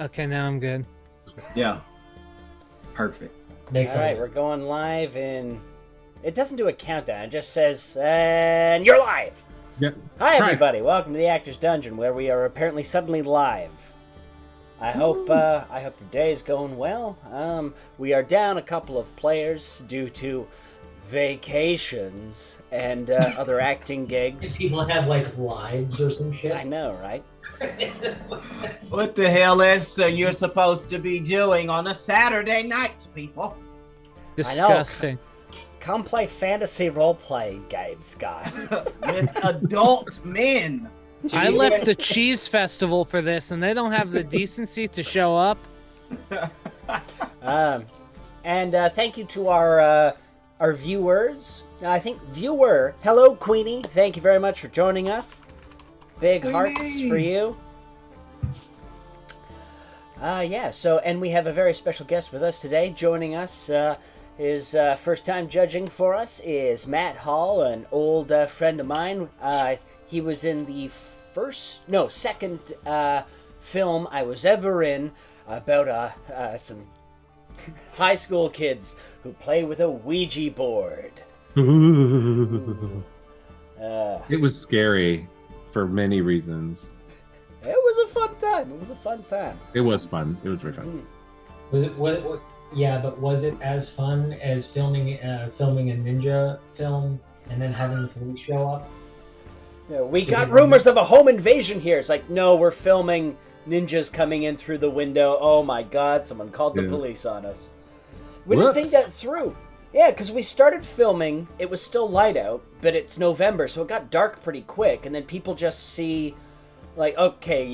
Okay, now I'm good. Yeah. Perfect. Makes All right, sense. we're going live in. It doesn't do a countdown. It just says, and you're live. Yep. Hi, Right. everybody. Welcome to the Actors Dungeon, where we are apparently suddenly live. I hope your day is going well. We are down a couple of players due to vacations and other acting gigs. People have like lives or some shit. I know, right? What the hell is you're supposed to be doing on a Saturday night, people? Disgusting. Come play fantasy role-playing games, guys. With adult men. I left the cheese festival for this, and they don't have the decency to show up. And thank you to our viewers. I think viewer, hello Queenie. Thank you very much for joining us. Big hearts for you. So, and we have a very special guest with us today. Joining us, his first time judging for us is Matt Hall, an old friend of mine. He was in the second film I was ever in about some high school kids who play with a Ouija board. It was scary for many reasons. It was a fun time. It was a fun time. It was fun. It was very fun. Was it? What? Yeah, but was it as fun as filming a ninja film and then having the police show up? Yeah, we got rumors of a home invasion here. It's like, no, we're filming ninjas coming in through the window. Oh my god, someone called the police on us. We didn't think that through. Yeah, because we started filming, it was still light out, but it's November, so it got dark pretty quick, and then people just see, like, okay,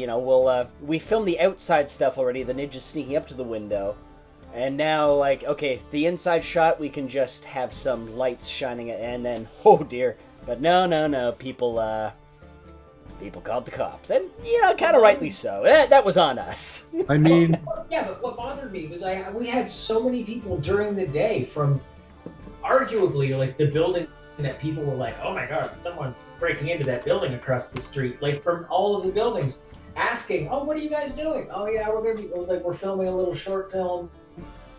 we filmed the outside stuff already, the ninjas sneaking up to the window, and now, like, okay, the inside shot, we can just have some lights shining, and then, oh dear, but no, people called the cops, and, kind of rightly so. That was on us. I mean, Yeah, but what bothered me was we had so many people during the day from arguably like the building that people were like, oh my god, someone's breaking into that building across the street, like from all of the buildings asking, oh, what are you guys doing? Oh yeah, we're filming a little short film.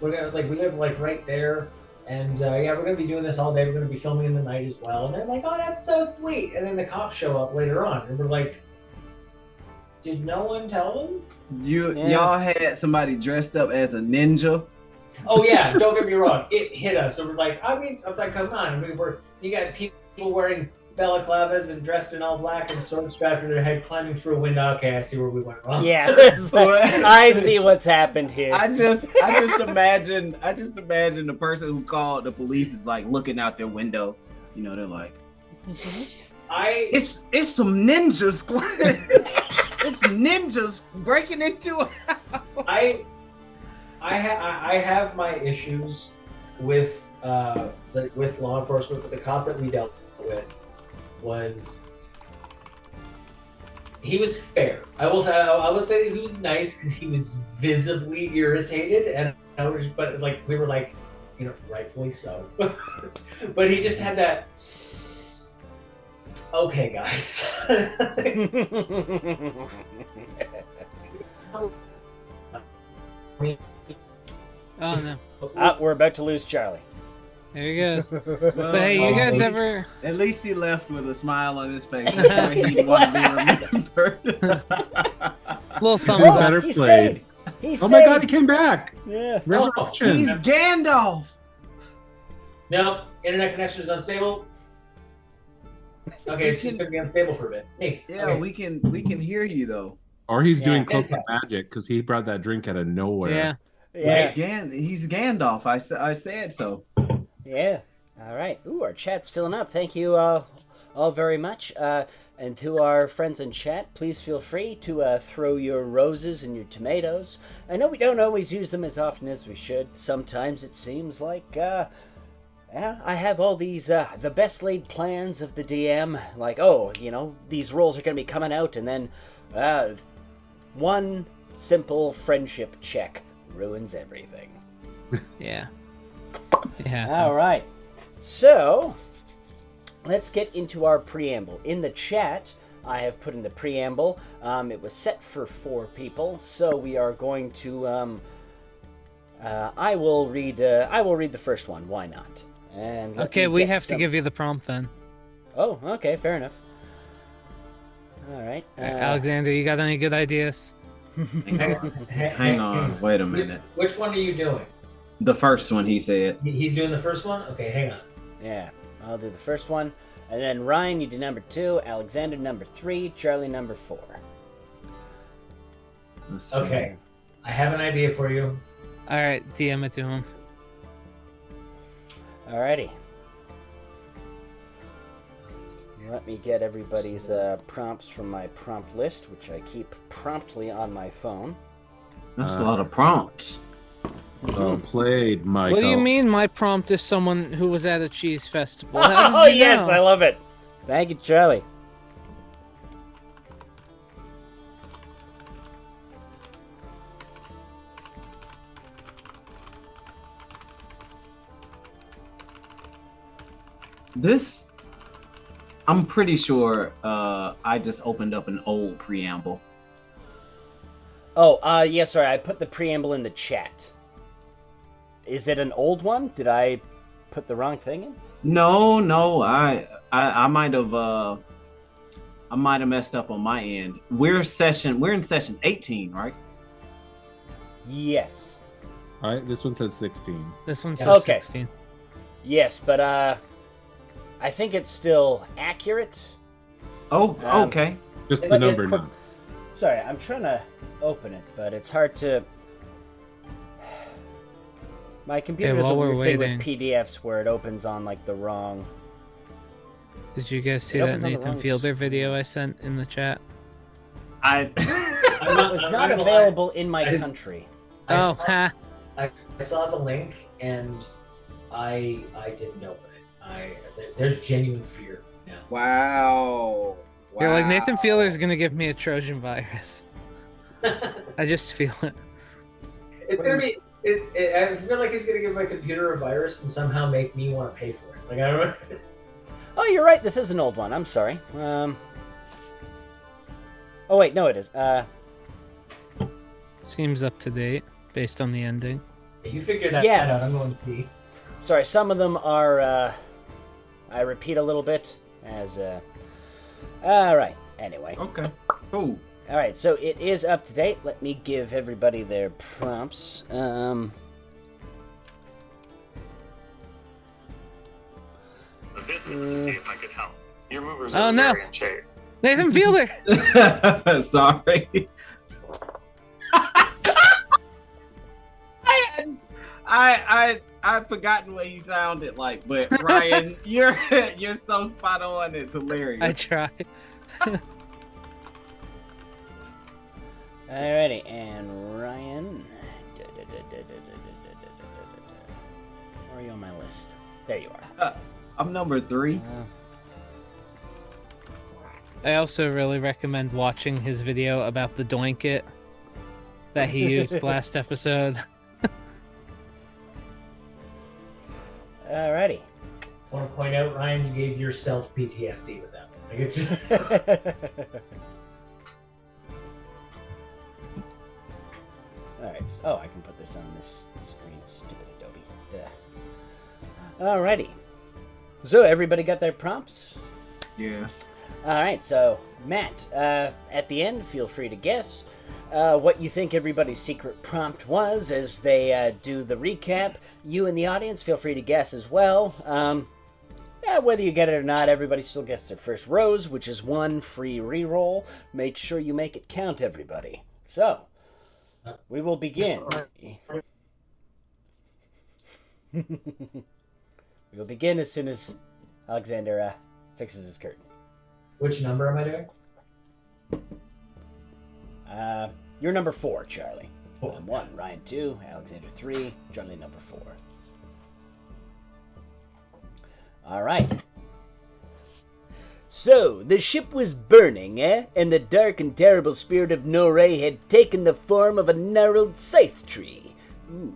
We live like right there, and we're gonna be doing this all day. We're gonna be filming in the night as well. And they're like, oh, that's so sweet. And then the cops show up later on, and we're like, did no one tell them? Y'all had somebody dressed up as a ninja. Oh yeah, don't get me wrong. It hit us. And we're like, I'm like, come on. You got people wearing balaclavas and dressed in all black and sword strapped to their head, climbing through a window. Okay, I see where we went wrong. Yeah, I see what's happened here. I just imagine the person who called the police is like looking out their window. They're like, it's some ninjas. It's ninjas breaking into a house. I have my issues with law enforcement, but the cop that we dealt with he was fair. I will say he was nice because he was visibly irritated, and we were like, rightfully so. But he just had that. Okay, guys. Oh no. We're about to lose Charlie. There he goes. But hey, you guys ever... At least he left with a smile on his face. He didn't want to be remembered. Little thumbs up. better He played. stayed. He stayed. Oh my god, he came back! Yeah. Resurrection. He's Gandalf. No, internet connection is unstable. Okay, it's just gonna be unstable for a bit. Nice. Yeah, Okay. we can hear you though. Or he's doing Yeah. cloak and magic because he brought that drink out of nowhere. Yeah. Yeah. He's Gandalf. I said so. Yeah. All right. Ooh, our chat's filling up. Thank you all very much. And to our friends in chat, please feel free to throw your roses and your tomatoes. I know we don't always use them as often as we should. Sometimes it seems like I have all these the best laid plans of the DM. Like, these roles are going to be coming out, and then one simple friendship check ruins everything. Yeah. Yeah. All right. So, let's get into our preamble. In the chat, I have put in the preamble. It was set for 4 people, so we are going to. I will read the first one. Why not? And Okay, we have to give you the prompt then. Oh, okay, fair enough. All right, Alexander, you got any good ideas? Hang on, wait a minute. Which one are you doing? The first one he said. He's doing the first one? Okay, hang on. Yeah, I'll do the first one, and then Ryan, you do number 2. Alexander, number 3. Charlie, number 4. Let's see. Okay, I have an idea for you. All right, DM it to him. Alrighty. Let me get everybody's prompts from my prompt list, which I keep promptly on my phone. That's a lot of prompts. Well played, Michael. What do you mean my prompt is someone who was at a cheese festival? Oh, yes, I love it. Thank you, Charlie. This, I'm pretty sure I just opened up an old preamble. Oh, yeah, sorry, I put the preamble in the chat. Is it an old one? Did I put the wrong thing in? No, I might have messed up on my end. We're in session 18, right? Yes. All right, this one says 16. This one says Okay. 16. Yes, but I think it's still accurate. Oh, Um, okay. Just Let the me- number quick- now. Sorry, I'm trying to open it, but it's hard to. My computer Okay, does a while we're weird thing waiting. with PDFs where it opens on like the wrong. Did you guys see It that opens on the Nathan wrong Fielder video I sent in the chat? I It was not gonna lie. available in my I just- country. I Oh, saw- ha. I saw the link and I didn't open it. There's genuine fear now. wow. You're like, Nathan Fielder's gonna give me a Trojan virus. I just feel it. It's gonna be. I feel like he's gonna give my computer a virus and somehow make me want to pay for it. Like I don't know. Oh, you're right. This is an old one. I'm sorry. Oh wait, no, it is. Seems up to date based on the ending. You figure that Yeah. out. I'm going to pee. Sorry. Some of them are. I repeat a little bit as. All right. Anyway. Okay. Cool. All right. So it is up to date. Let me give everybody their prompts. A visit to see if I could help. Your movers Oh, are no. very in shape. Nathan Fielder! Sorry. I've forgotten what he sounded like, but Ryan, you're so spot on. It's hilarious. I tried. Alrighty, and Ryan. Where are you on my list? There you are. I'm number 3. I also really recommend watching his video about the doinkit that he used last episode. Alrighty. I want to point out, Ryan, you gave yourself PTSD with that one. I get you. Alright, so, I can put this on this screen. Stupid Adobe. Yeah. Alrighty. So, everybody got their prompts? Yes. Alright, so, Matt, at the end, feel free to guess what you think everybody's secret prompt was as they do the recap. You in the audience, feel free to guess as well. Whether you get it or not, everybody still gets their first rose, which is 1 free reroll. Make sure you make it count, everybody. So, we will begin. We will begin as soon as Alexander fixes his curtain. Which number am I doing? You're number 4, Charlie. 4. I'm 1, Ryan 2, Alexander 3, Charlie number 4. All right. So, the ship was burning, and the dark and terrible spirit of Noré had taken the form of a gnarled scythe tree. Ooh,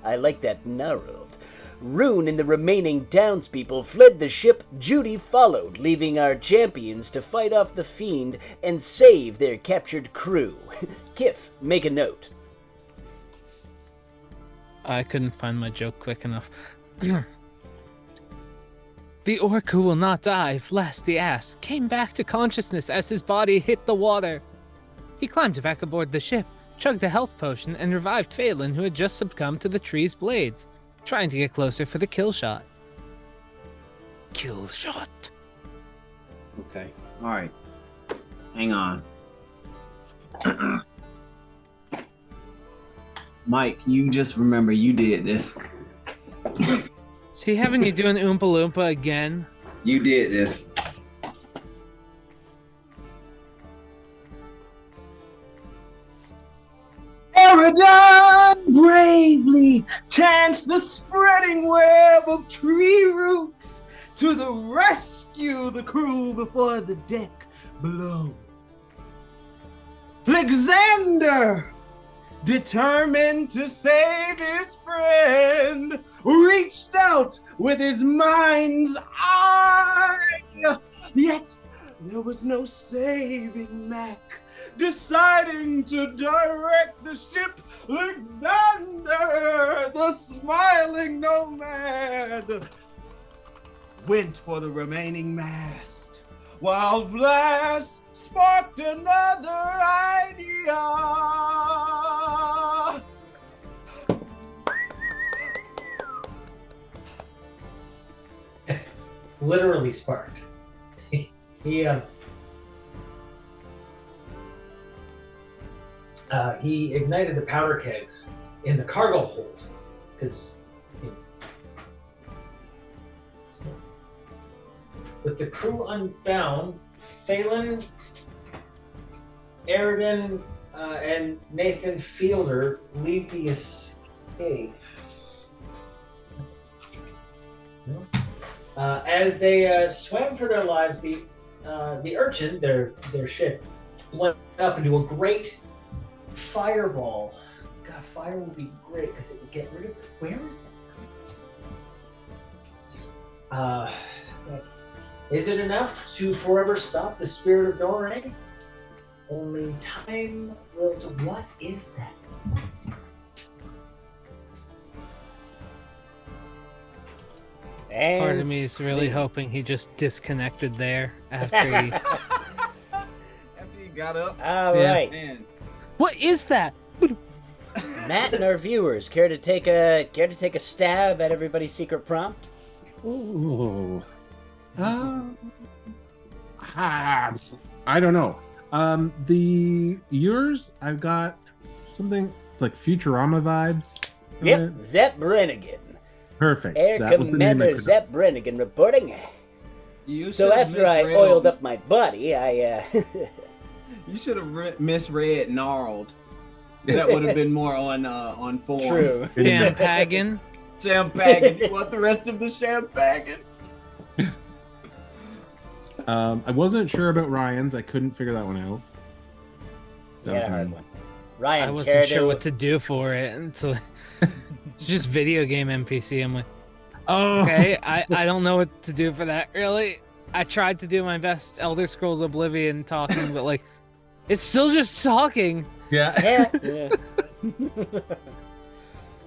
I like that gnarled. Rune and the remaining townspeople fled the ship. Judy followed, leaving our champions to fight off the fiend and save their captured crew. Kif, make a note. I couldn't find my joke quick enough. The orc who will not die, Vlas the ass, came back to consciousness as his body hit the water. He climbed back aboard the ship, chugged a health potion, and revived Phelan, who had just succumbed to the tree's blades, trying to get closer for the kill shot. Kill shot. Okay. All right. Hang on. Mike, you just remember you did this. Is he having you doing Oompa Loompa again? You did this. Eridan bravely chanced the spreading web of tree roots to the rescue the crew before the deck below. Alexander, determined to save his friend, reached out with his mind's eye. Yet there was no saving Mac. Deciding to direct the ship, Alexander, the smiling nomad, went for the remaining mast, while Vlas sparked another idea. Literally sparked. He ignited the powder kegs in the cargo hold, because with the crew unbound, Phelan, Eridan, and Nathan Fielder lead the escape. As they swam for their lives, the Urchin, their ship, went up into a great fireball. God, fire would be great because it would get rid of it. Where is that? Is it enough to forever stop the spirit of Dorang? Only time will tell. What is that? And Part of me is really hoping he just disconnected there after he... After you got up, All Yeah. right. man. What is that? Matt and our viewers, care to take a stab at everybody's secret prompt? Ooh. I don't know. Yours, I've got something like Futurama vibes. Yep, Zepp Brennigan. Perfect. Air That was the name I Commander could- Zepp Brennigan reporting. You So should've after I misread oiled them. up my body, I You should have misread gnarled. That would have been more on form. True. Champagan. Champagne. You want the rest of the champagne? I wasn't sure about Ryan's. I couldn't figure that one out. That was Yeah, hard mine. one. Ryan, I care wasn't to... sure what to do for it. And so it's just video game NPC. I'm like, Oh, okay, I don't know what to do for that, really. I tried to do my best Elder Scrolls Oblivion talking, but like, it's still just talking. Yeah. Yeah.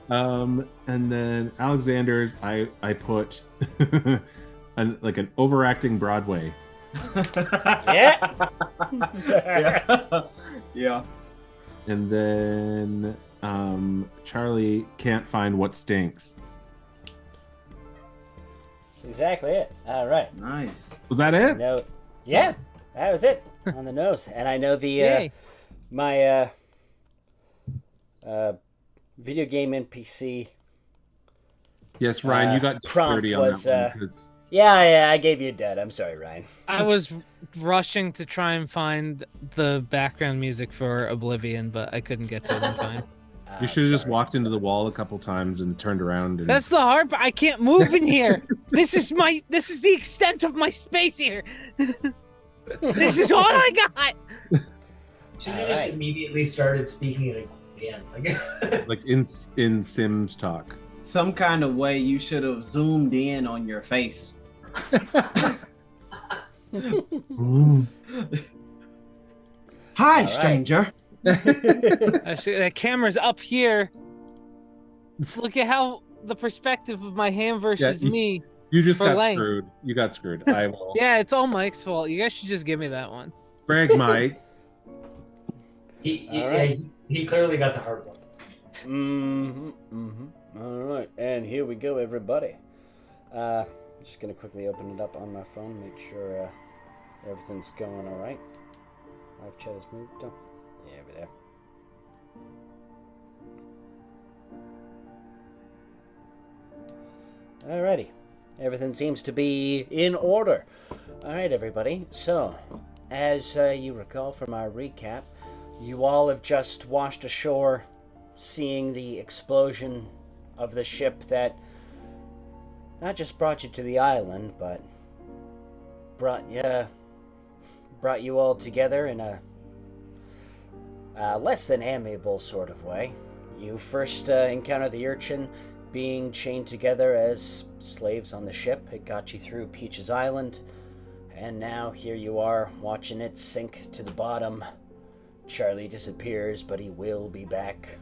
And then Alexander's, I put like an overacting Broadway. Yeah. Yeah. Yeah. And then Charlie can't find what stinks. That's exactly it. All right. Nice. Was that it? No. Yeah, that was it on the nose. And I know the Yay. my video game NPC. Yes, Ryan, you got prompt 30 on was, that one. 'cause- Yeah, I gave you a dud. I'm sorry, Ryan. I was rushing to try and find the background music for Oblivion, but I couldn't get to it in time. You should have just walked into the wall a couple times and turned around. And... That's the hard part. I can't move in here. This is the extent of my space here. This is all I got. Should have just Alright. immediately started speaking it again. Like, like in Sims talk. some kind of way you should have zoomed in on your face. Hi, stranger. Actually, the camera's up here. Look at how the perspective of my hand versus me. You just For got length. screwed. You got screwed. I will. Yeah, it's all Mike's fault. You guys should just give me that one. Frag Mike. He clearly got the hard one. All right, and here we go, everybody. Just gonna quickly open it up on my phone, make sure everything's going all right. Live chat has moved. Oh, yeah, over there. Alrighty, everything seems to be in order. All right, everybody. So, as you recall from our recap, you all have just washed ashore, seeing the explosion of the ship that not just brought you to the island, but brought you all together in a less than amiable sort of way. You first encountered the urchin being chained together as slaves on the ship. It got you through Peach's Island, and now here you are watching it sink to the bottom. Charlie disappears, but he will be back.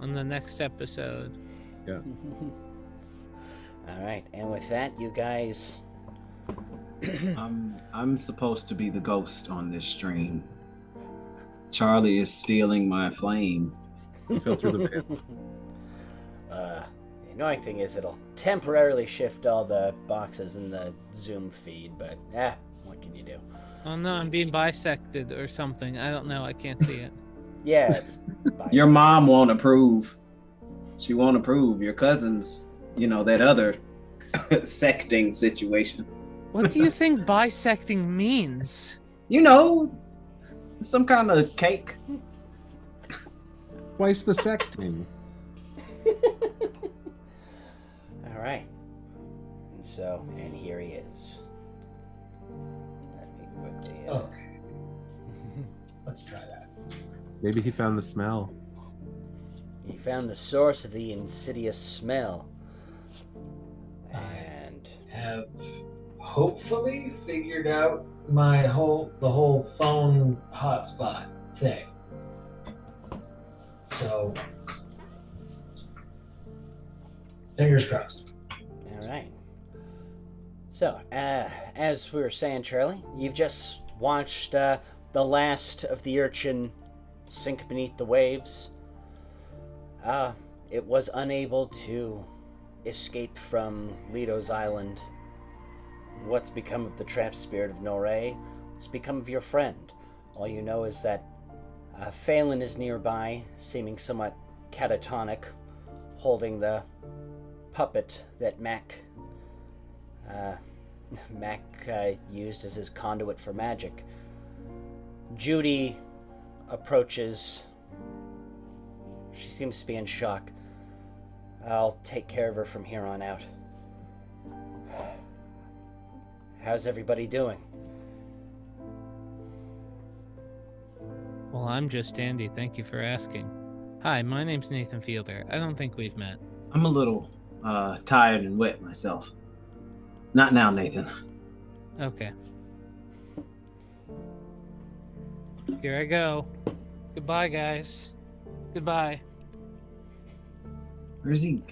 On the next episode. Yeah. All right, and with that, you guys. I'm supposed to be the ghost on this stream. Charlie is stealing my flame. You fell through the van. The annoying thing is it'll temporarily shift all the boxes in the Zoom feed, but what can you do? Oh no, I'm being bisected or something. I don't know. I can't see it. Yeah, it's Your mom won't approve. She won't approve. Your cousins, that other secting situation. What do you think bisecting means? Some kind of cake. Twice the secting. all right. And here he is. Let me quickly. Okay. Let's try that. Maybe he found the smell. He found the source of the insidious smell. And Have hopefully figured out the whole phone hotspot thing. So fingers crossed. all right. So, as we were saying, Charlie, you've just watched the last of the urchin sink beneath the waves. It was unable to escape from Leto's Island. What's become of the trapped spirit of Noré? What's become of your friend? All you know is that Phelan is nearby, seeming somewhat catatonic, holding the puppet that Mac used as his conduit for magic. Judy approaches. She seems to be in shock. I'll take care of her from here on out. How's everybody doing? Well, I'm just Andy. Thank you for asking. Hi, my name's Nathan Fielder. I don't think we've met. I'm a little tired and wet myself. Not now, Nathan. Okay. Here I go. Goodbye, guys. Goodbye. Where's he?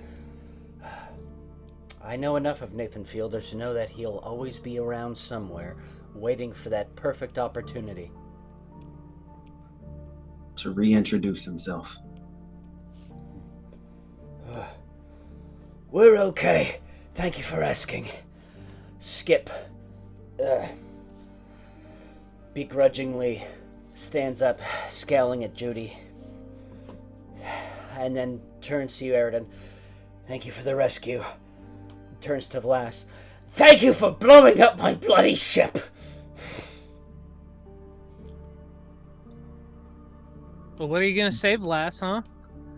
I know enough of Nathan Fielder to know that he'll always be around somewhere, waiting for that perfect opportunity. To reintroduce himself. We're okay. Thank you for asking. Skip, begrudgingly stands up, scowling at Judy, and then turns to you, Aridin. Thank you for the rescue. Turns to Vlas. Thank you for blowing up my bloody ship! Well, what are you gonna say, Vlas, huh?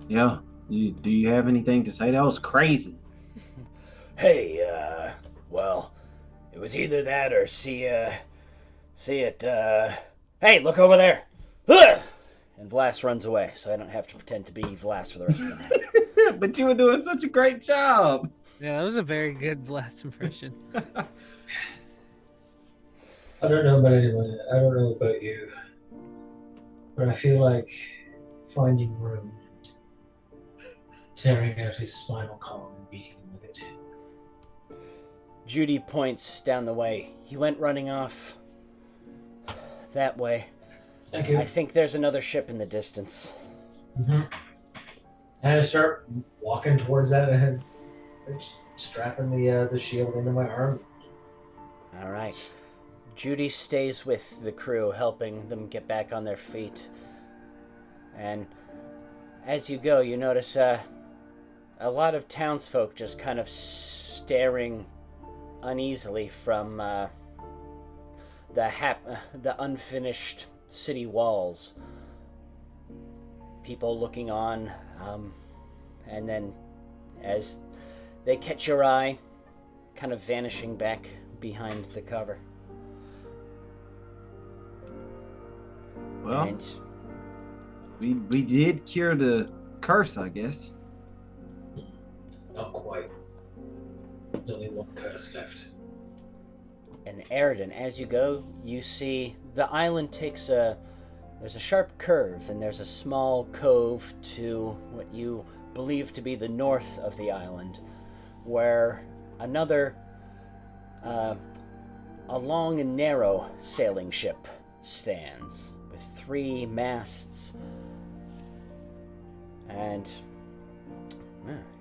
Yeah. Do you have anything to say? That was crazy. Hey, well, it was either that or see it, hey, look over there! And Vlas runs away, so I don't have to pretend to be Vlas for the rest of the night. But you were doing such a great job. Yeah, that was a very good last impression. I don't know about anyone. I don't know about you, but I feel like finding Rune, tearing out his spinal column and beating him with it. Judy points down the way. He went running off that way. Thank you. I think there's another ship in the distance. Mm-hmm. And I start walking towards that and strapping the shield into my arm. All right. Judy stays with the crew, helping them get back on their feet. And as you go, you notice a lot of townsfolk just kind of staring uneasily from the unfinished city walls. People looking on, and then as they catch your eye, kind of vanishing back behind the cover. Well, And we did cure the curse, I guess. Not quite. There's only one curse left. And Aridin, as you go, you see the island takes there's a sharp curve, and there's a small cove to what you believe to be the north of the island, where another, a long and narrow sailing ship stands, with 3 masts, and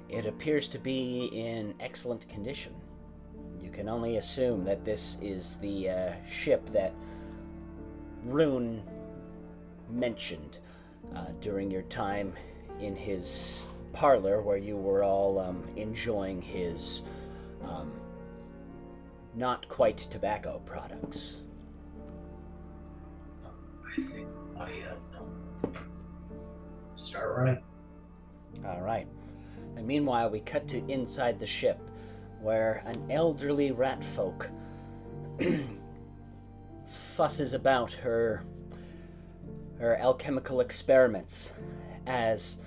it appears to be in excellent condition. You can only assume that this is the ship that Rune mentioned during your time in his parlor, where you were all enjoying his not quite tobacco products. I think I have them. Start running. All right. And meanwhile, we cut to inside the ship, where an elderly rat folk fusses about her alchemical experiments, as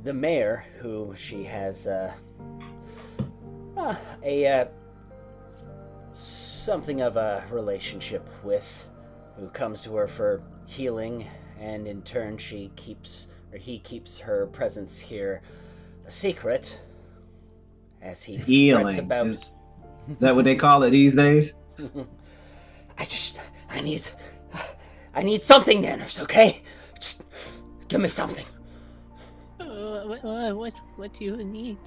the mayor, who she has something of a relationship with, who comes to her for healing, and in turn he keeps her presence here a secret, as he Healing. frets about. Is that what they call it these days? I need something, Nanners, okay? Just give me something. What do you need?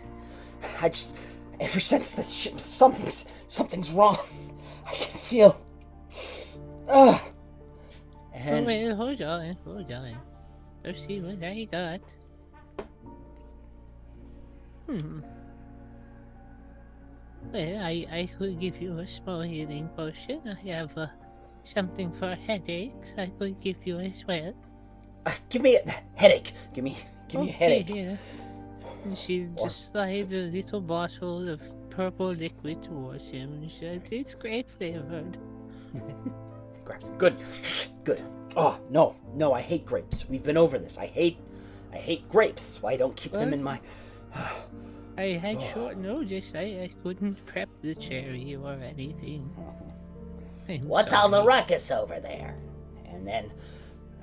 Ever since the ship, something's wrong. I can feel. And Wait, hold on. Let's see what I got. Well, I could give you a small healing potion. I have something for headaches I could give you as well. give me a headache. Give me a headache. Here. And she just slides a little bottle of purple liquid towards him. She said, it's grape flavored. Grabs it. Good. Oh no! I hate grapes. We've been over this. I hate grapes. That's why I don't keep them in my. I had short notice. I couldn't prep the cherry or anything. I'm What's all the sorry. ruckus over there? And then,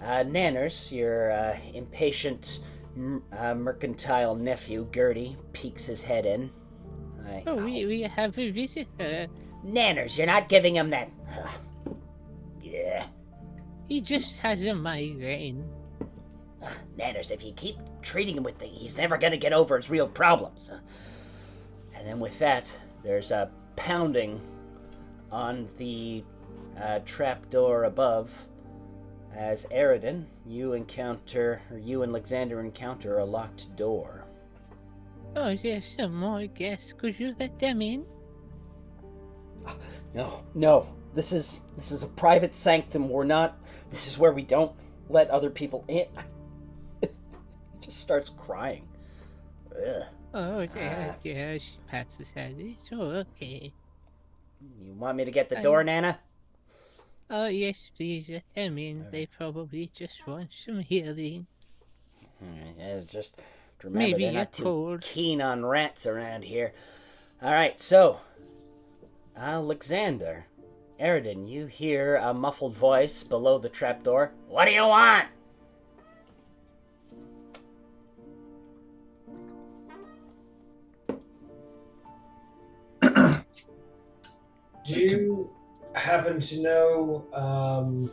Nanners, your impatient mercantile nephew, Gertie, peeks his head in. We have a visitor. Nanners, you're not giving him that. Yeah. He just has a migraine. Nanners, if you keep treating him with he's never gonna get over his real problems. And then with that, there's a pounding on the trapdoor above, as Aridin, you and Alexander encounter a locked door. Oh, there's some more guests. Could you let them in? No. This is a private sanctum. This is where we don't let other people in. It just starts crying. Ugh. Oh, yeah, she pats his head. It's all okay. You want me to get the door, Nana? Oh, yes, please let them in. They probably just want some healing. Just Remember, Maybe they're you're not too cold. keen on rats around here. All right, so Alexander, Eridan, you hear a muffled voice below the trapdoor. What do you want? Do you happen to know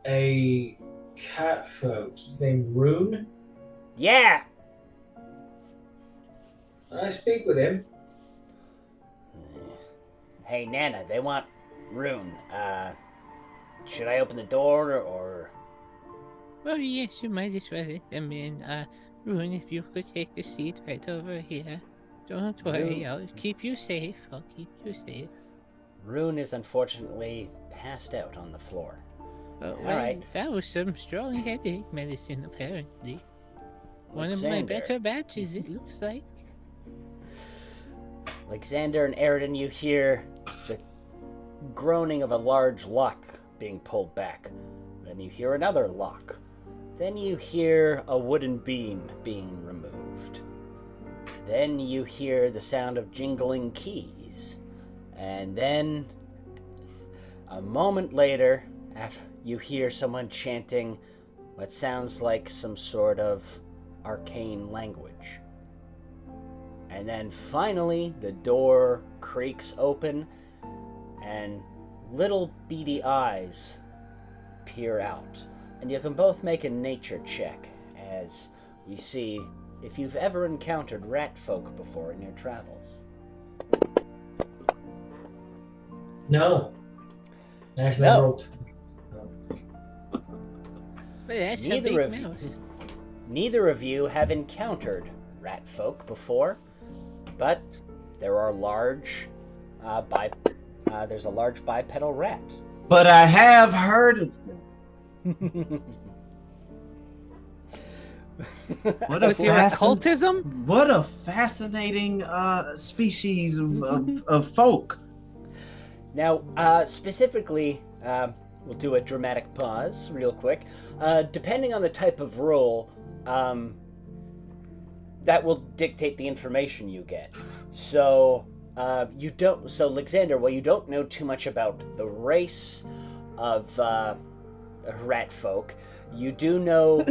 a cat folks named Rune? Yeah. I speak with him. Hey, Nana, they want Rune. Should I open the door or? Oh, yes, you might as well let them in. Rune, if you could take the seat right over here. Don't worry, I'll keep you safe. I'll keep you safe. Rune is unfortunately passed out on the floor. Oh, All well, right. that was some strong headache medicine, apparently. One of my Alexander. better batches, it looks like. Alexander and Eridan, you hear the groaning of a large lock being pulled back. Then you hear another lock. Then you hear a wooden beam being removed. Then you hear the sound of jingling keys. And then, a moment later, after you hear someone chanting what sounds like some sort of arcane language. And then finally, the door creaks open, and little beady eyes peer out. And you can both make a nature check as we see if you've ever encountered rat folk before in your travels. No. Actually, No. I rolled twice. But that's a Neither big of mouse. Neither of you have encountered rat folk before, but there are there's a large bipedal rat. But I have heard of them. What a With your occultism? What a fascinating species of folk. Now, specifically, we'll do a dramatic pause real quick. Depending on the type of role, that will dictate the information you get. So, Alexander, while you don't know too much about the race of rat folk, you do know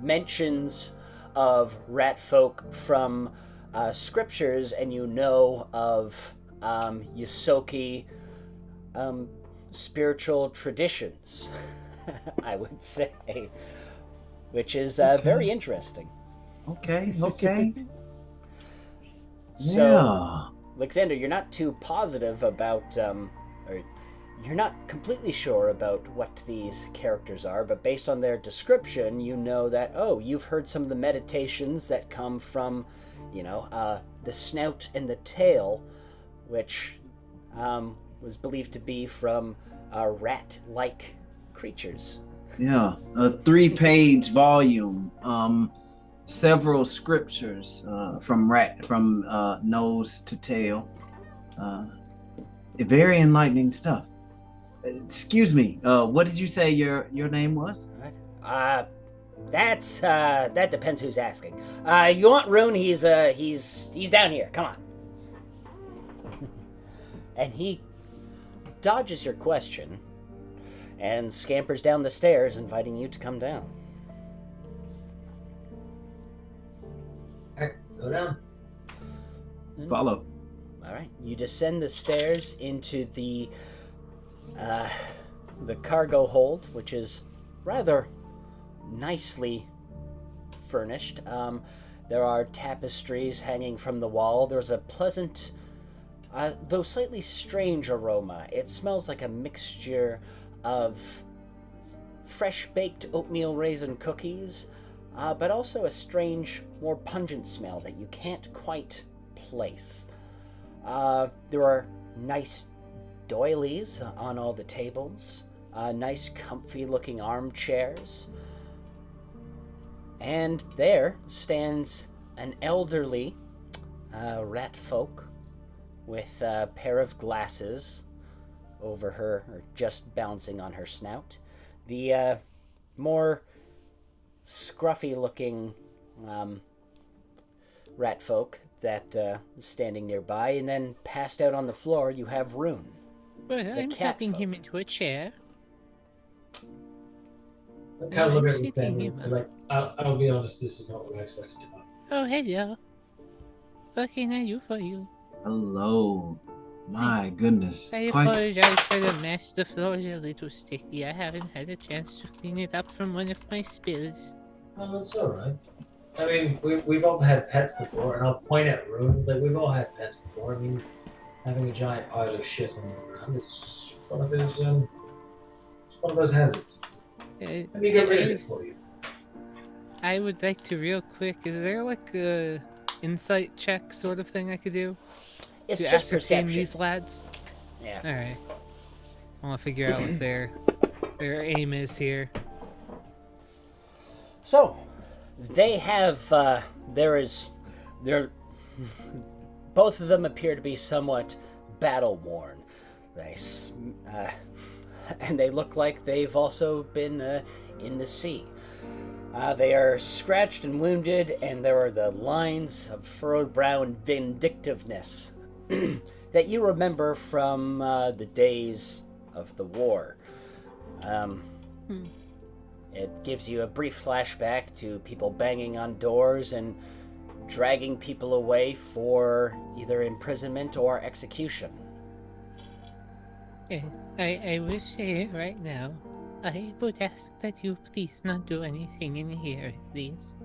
mentions of rat folk from scriptures, and you know of Ysoki spiritual traditions, I would say, which is very interesting. Okay. So, Yeah. Alexander, you're not too positive about, or you're not completely sure about what these characters are, but based on their description, you know that, you've heard some of the meditations that come from, the snout and the tail, which was believed to be from rat-like creatures. Yeah. A 3-page volume. Several scriptures from nose to tail. Very enlightening stuff. Excuse me. What did you say your name was? That depends who's asking. You want Rune? He's down here. Come on. And he dodges your question and scampers down the stairs, inviting you to come down. Alright, go down. Follow. All right, you descend the stairs into the cargo hold, which is rather nicely furnished. There are tapestries hanging from the wall. There's a pleasant, though slightly strange aroma. It smells like a mixture of fresh baked oatmeal raisin cookies, but also a strange, more pungent smell that you can't quite place. There are nice doilies on all the tables, nice comfy looking armchairs, and there stands an elderly rat folk with a pair of glasses over her, or just bouncing on her snout. The more scruffy looking rat folk that is standing nearby, and then passed out on the floor, you have Rune. Well, I'm cat helping folk. him into a chair. I kind of look I'm at him sitting saying, here. like, I'll be honest, this is not what I expected to find. Oh, hello. What can I do for you? Hello. My goodness. I Quite apologize for the mess. The floor is a little sticky. I haven't had a chance to clean it up from one of my spills. Oh, that's alright. I mean, we've all had pets before, and I'll point at rooms. Like, we've all had pets before. I mean, having a giant pile of shit on the ground is one of those, it's one of those hazards. Let me get rid of it for you. I would like to real quick. Is there like a insight check sort of thing I could do It's to just ascertain perception. these lads? Yeah. All right. I want to figure out what their aim is here. So, they have, both of them appear to be somewhat battle-worn. And they look like they've also been in the sea. They are scratched and wounded, and there are the lines of furrowed brow and vindictiveness that you remember from the days of the war. It gives you a brief flashback to people banging on doors and dragging people away for either imprisonment or execution. I will say it right now. I would ask that you please not do anything in here, please.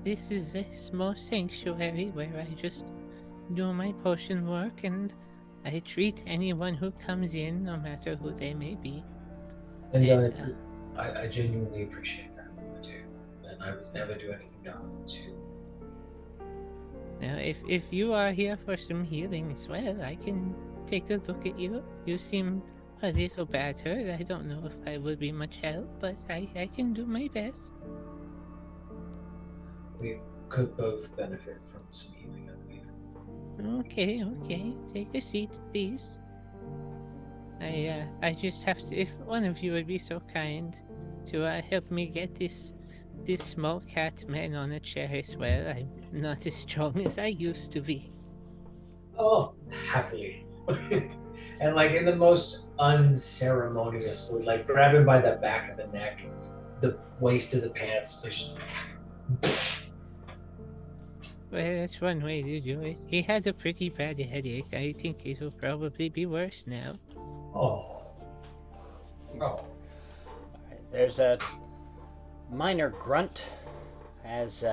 This is a small sanctuary where I just do my potion work and I treat anyone who comes in, no matter who they may be. And And, I genuinely appreciate that. I do. And I would never do anything to. Now, if you are here for some healing as well, I can take a look at you. You seem a little battered. I don't know if I would be much help, but I can do my best. We could both benefit from some healing, I believe. Okay. Take a seat, please. I just have to, if one of you would be so kind to help me get this small cat man on a chair as well. I'm not as strong as I used to be. Oh, happily. And like in the most unceremonious, like grab him by the back of the neck, the waist of the pants, just. Well, that's one way to do it. He had a pretty bad headache. I think it will probably be worse now. Oh. There's a minor grunt as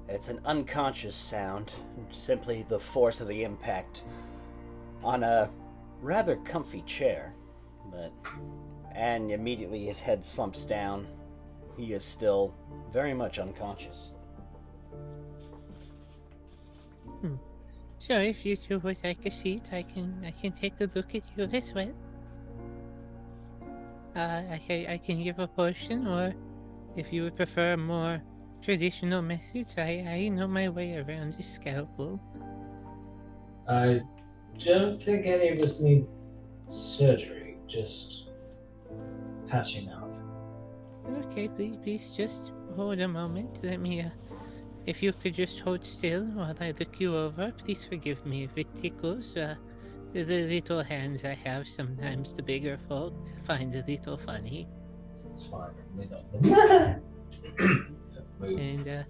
it's an unconscious sound, simply the force of the impact on a rather comfy chair, and immediately his head slumps down. He is still very much unconscious. So if you two would like a seat, I can take a look at you as well. I can give a potion, or if you would prefer more traditional methods, I know my way around a scalpel. I don't think any of us need surgery, just patching up. Okay, please just hold a moment. Let me, if you could just hold still while I look you over. Please forgive me if it tickles. The little hands I have, sometimes the bigger folk find a little funny. It's fine. We don't move. And,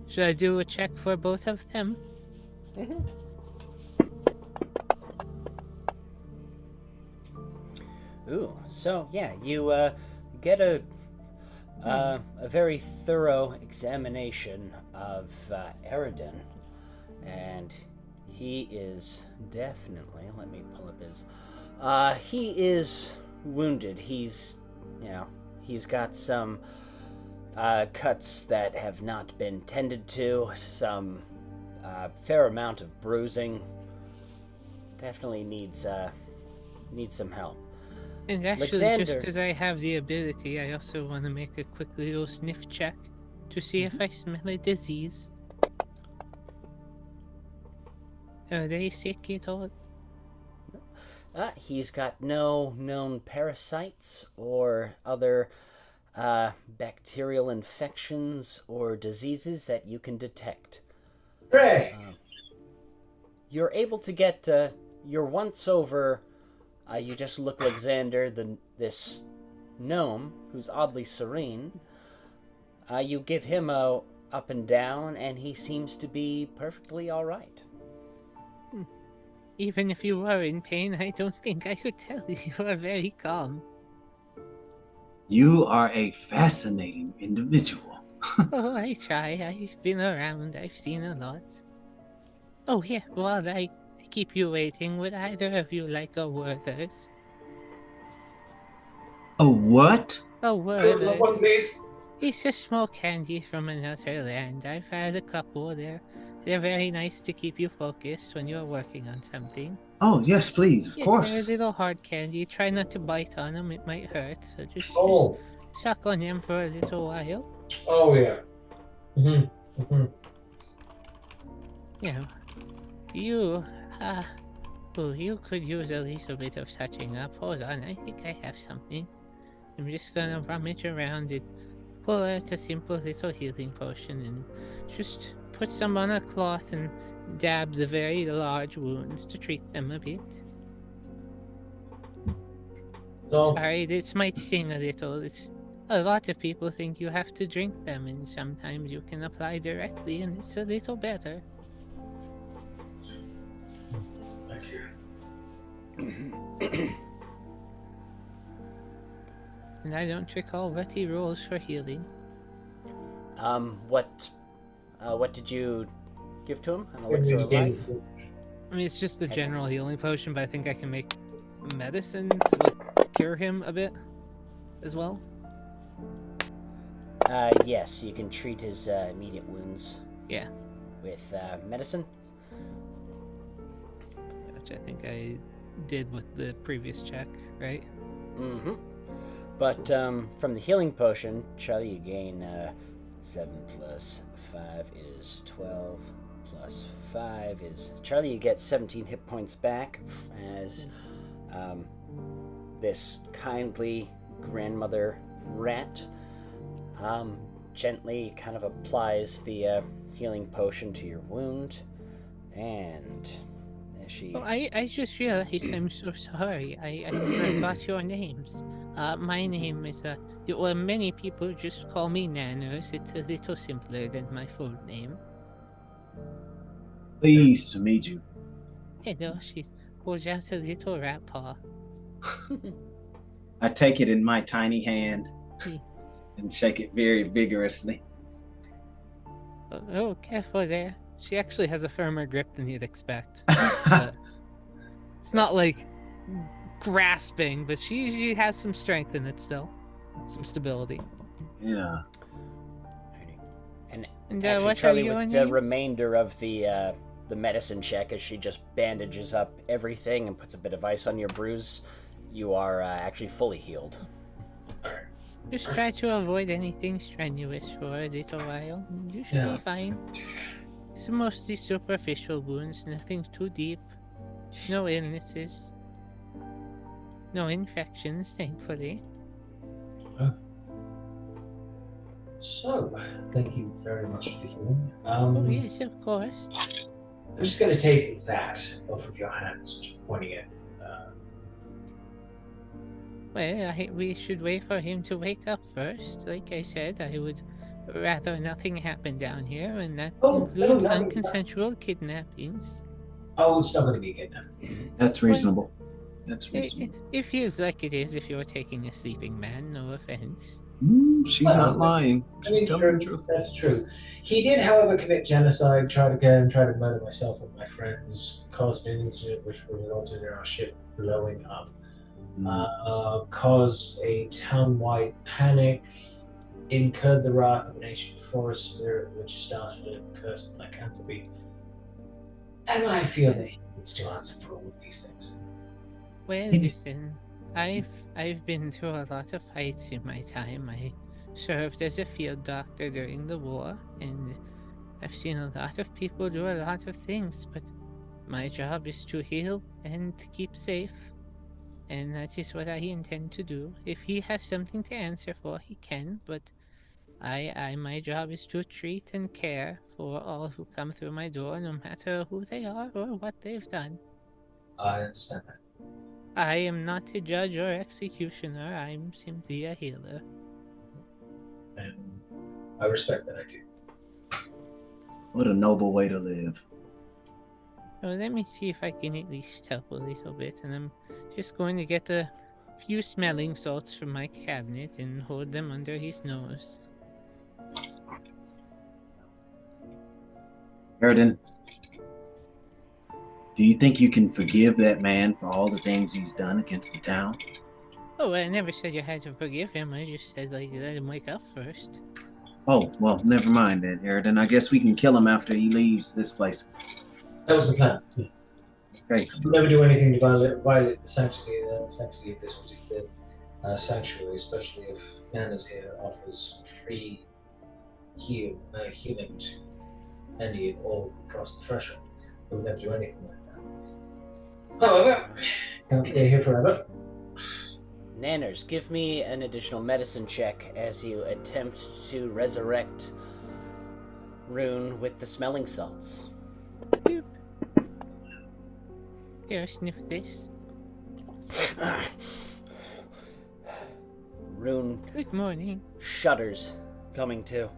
should I do a check for both of them? Ooh, so yeah, you get a very thorough examination of Eridan, and he is definitely. Let me pull up his. He is wounded. He's got some cuts that have not been tended to. Some fair amount of bruising. Definitely needs some help. And actually, just Alexander. because I have the ability, I also want to make a quick little sniff check to see if I smell a disease. Are they sick at all? He's got no known parasites or other bacterial infections or diseases that you can detect. Hooray! You're able to get your once over. You just look like Xander, this gnome who's oddly serene. You give him a up and down, and he seems to be perfectly all right. Even if you were in pain, I don't think I could tell you are very calm. You are a fascinating individual. Oh, I try. I've been around. I've seen a lot. Oh, yeah. While I keep you waiting, would either of you like a Werther's? A what? A One, Werther's. please. It's a small candy from another land. I've had a couple. They're very nice to keep you focused when you're working on something. Oh, yes, please, of Yes, course. they're a little hard candy. Try not to bite on them. It might hurt. So just suck on them for a little while. Oh yeah. Yeah. You could use a little bit of touching up. Hold on, I think I have something. I'm just gonna rummage around and pull out a simple little healing potion and just put some on a cloth and dab the very large wounds to treat them a bit. So, Sorry, this might sting a little. A lot of people think you have to drink them, and sometimes you can apply directly, and it's a little better. thank you. And I don't recall what he rolls for healing. What did you give to him? An elixir of life? I mean, it's just the general healing potion, but I think I can make medicine to cure him a bit as well. Yes, you can treat his immediate wounds. Yeah. With medicine. Which I think I did with the previous check, right? Mm-hmm. But from the healing potion, Charlie, you gain 7 plus 5 is 12. Plus 5 is... Charlie, you get 17 hit points back as this kindly grandmother rat gently kind of applies the healing potion to your wound. And she... Oh, I just realized I'm so sorry. I forgot your names. My name is, well, many people just call me Nanners. It's a little simpler than my full name. Pleased to meet you. Hello, she pulls out a little rat paw. I take it in my tiny hand Yes. and shake it very vigorously. Oh, careful there. She actually has a firmer grip than you'd expect. But it's not like grasping, but she has some strength in it still. Some stability. Yeah. And What are Charlie, your with the names? remainder of the medicine check, as she just bandages up everything and puts a bit of ice on your bruise, you are actually fully healed. Just try to avoid anything strenuous for a little while. You should be fine. It's mostly superficial wounds, nothing too deep. No illnesses. No infections, thankfully. So, thank you very much for the healing. Oh, yes, of course. I'm just going to take that off of your hands, which I'm pointing at. Well, we should wait for him to wake up first. Like I said, I would rather nothing happen down here, and that includes nothing. unconsensual kidnappings. Oh, it's not going to be a kidnapping. That's reasonable. That's reasonable. It feels like it is if you're taking a sleeping man, no offense. She's not lying. I mean, She's telling the true. truth. That's true. He did, however, commit genocide, try to murder myself and my friends, caused an incident which resulted in our ship blowing up, caused a town-wide panic, incurred the wrath of an ancient forest spirit, which started a curse of lycanthropy. And I feel that he needs to answer for all of these things. Well, listen, I've been through a lot of fights in my time. I served as a field doctor during the war, and I've seen a lot of people do a lot of things, but my job is to heal and to keep safe. And that is what I intend to do. If he has something to answer for, he can, but my job is to treat and care for all who come through my door, no matter who they are or what they've done. I understand that. I am not a judge or executioner, I'm simply a healer. And I respect that, I do. What a noble way to live. So let me see if I can at least help a little bit, and I'm just going to get a few smelling salts from my cabinet and hold them under his nose. Erden, do you think you can forgive that man for all the things he's done against the town? Oh, I never said you had to forgive him, I just said, like, let him wake up first. Oh, well, never mind then, Erden. I guess we can kill him after he leaves this place. That was the plan. Okay. Never do anything to violate the sanctity of this particular sanctuary, especially if Nana's here offers free healing to any and all who cross the threshold. We'll never do anything like that. However, can't stay here forever. Nanners, give me an additional medicine check as you attempt to resurrect Rune with the smelling salts. Boop. Here, sniff this. Rune Good morning. shudders, coming to.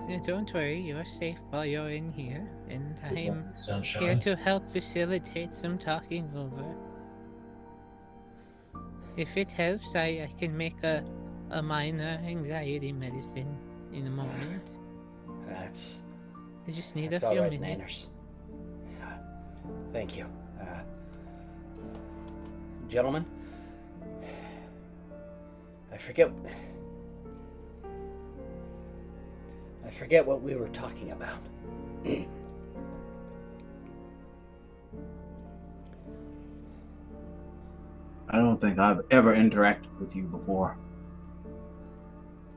Now, don't worry, you're safe while you're in here, and I'm here Sunshine. to help facilitate some talking over. If it helps, I can make a minor anxiety medicine in a moment. That's I just need That's a all few right, minutes. Nanners. Thank you. Gentlemen, I forget what we were talking about. I don't think I've ever interacted with you before.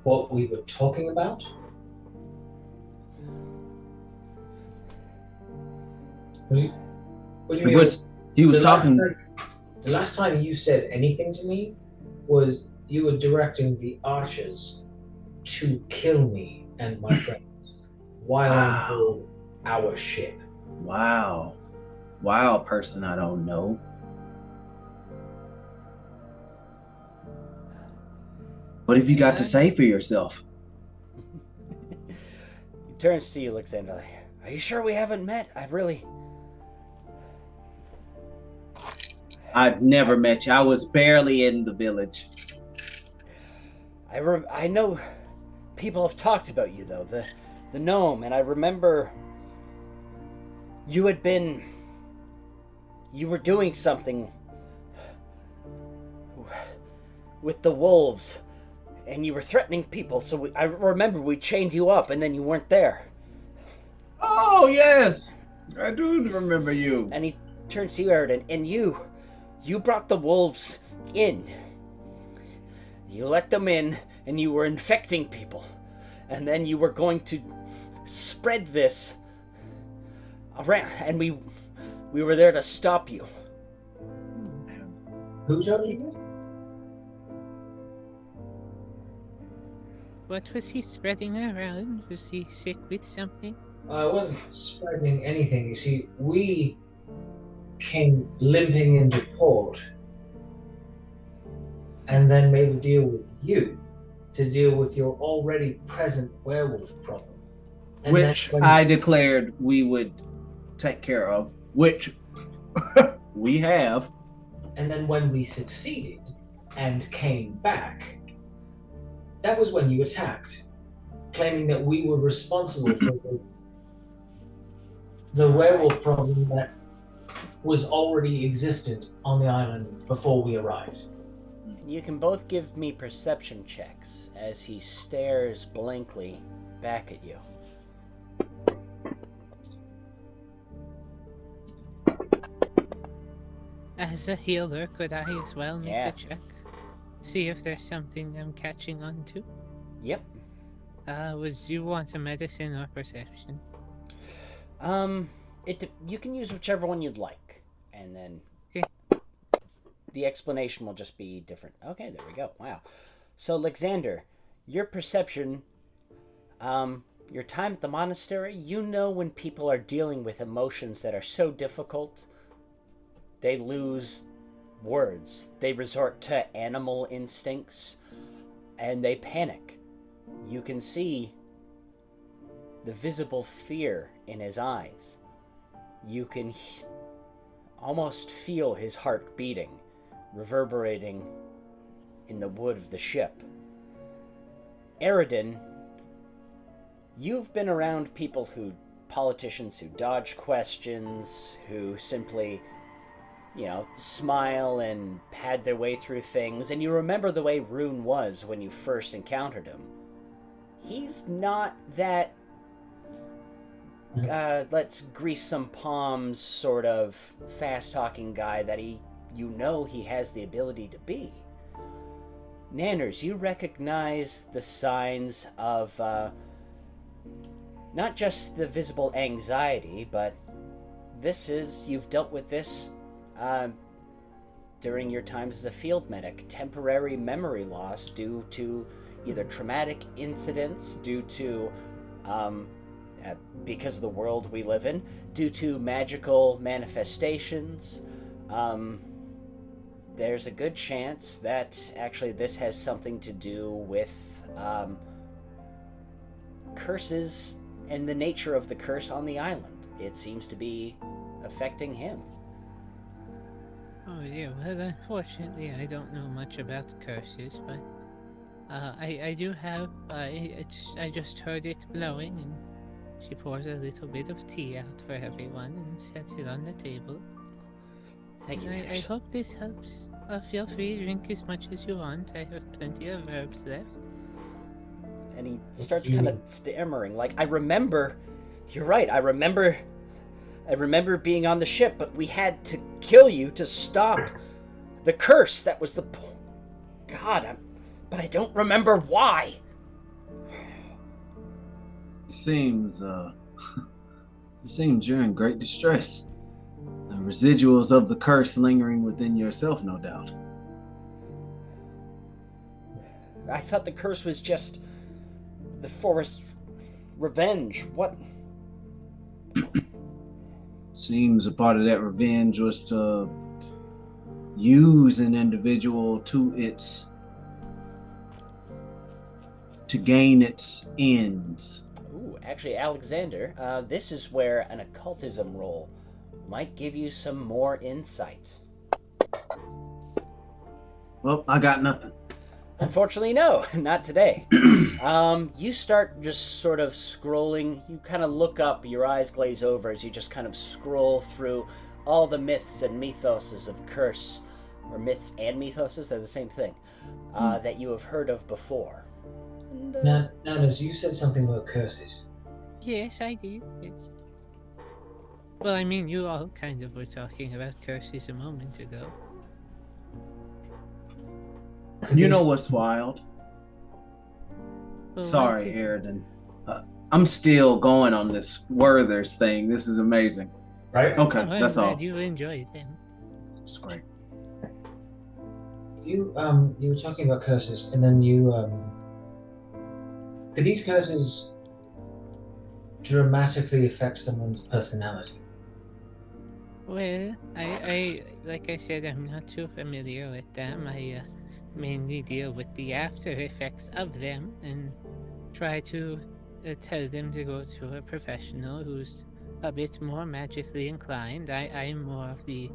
What we were talking about? What do you mean? He was talking. The last time you said anything to me was you were directing the archers to kill me and my friends while on board our ship. Wow. Wow, person I don't know. What have you got to say for yourself? He turns to you, Alexander. Are you sure we haven't met? I've never met you. I was barely in the village. I know people have talked about you, though. The gnome, and I remember you were doing something with the wolves, and you were threatening people, so I remember we chained you up, and then you weren't there. Oh, yes. I do remember you. And he turns to you, Aridin, and you brought the wolves in. You let them in, and you were infecting people. And then you were going to spread this around, and we were there to stop you. Who told you this? What was he spreading around? Was he sick with something? I wasn't spreading anything. You see, we came limping into port and then made a deal with you to deal with your already present werewolf problem. And Which I declared we would take care of, which we have. And then when we succeeded and came back, that was when you attacked, claiming that we were responsible for the werewolf problem that was already existent on the island before we arrived. You can both give me perception checks as he stares blankly back at you. As a healer, could I as well make Yeah. a check? See if there's something I'm catching on to? Yep. Would you want a medicine or perception? You can use whichever one you'd like, and then Okay. the explanation will just be different. Okay, there we go. Wow. So, Alexander, your perception, your time at the monastery, you know when people are dealing with emotions that are so difficult, they lose words. They resort to animal instincts, and they panic. You can see the visible fear in his eyes. You can almost feel his heart beating, reverberating in the wood of the ship. Aridin, you've been around politicians who dodge questions, who simply, smile and pad their way through things, and you remember the way Rune was when you first encountered him. He's not that let's grease some palms sort of fast-talking guy that he has the ability to be. Nanners, you recognize the signs of not just the visible anxiety, but you've dealt with this during your times as a field medic, temporary memory loss due to either traumatic incidents, due to because of the world we live in, due to magical manifestations. There's a good chance that actually this has something to do with curses and the nature of the curse on the island. It seems to be affecting him. Oh yeah, well unfortunately I don't know much about curses, but I do have, I just heard it blowing, and she pours a little bit of tea out for everyone and sets it on the table. Thank you, I hope this helps. Feel free to drink as much as you want. I have plenty of herbs left. And he starts kind of stammering, like, you're right, I remember being on the ship, but we had to kill you to stop the curse. That was the God, but I don't remember why. Seems you're in great distress. The residuals of the curse lingering within yourself, no doubt. I thought the curse was just the forest's revenge. What? Seems a part of that revenge was to use an individual to gain its ends. Ooh, actually, Alexander, this is where an occultism roll might give you some more insight. Well, I got nothing. Unfortunately, no, not today. You start just sort of scrolling. You kind of look up, your eyes glaze over as you just kind of scroll through all the myths and mythoses of curse, or myths and mythoses, they're the same thing, that you have heard of before. Now, as you said something about curses. Yes, I did. Yes. Well, I mean, you all kind of were talking about curses a moment ago. You know what's wild? Well, Sorry, Aridin. I'm still going on this Werther's thing. This is amazing. Right? Okay, I'm that's glad all. you enjoyed them. It's great. You were talking about curses, and then could these curses dramatically affect someone's personality? Well, I like I said, I'm not too familiar with them. I mainly deal with the after effects of them and try to tell them to go to a professional who's a bit more magically inclined. I'm more of the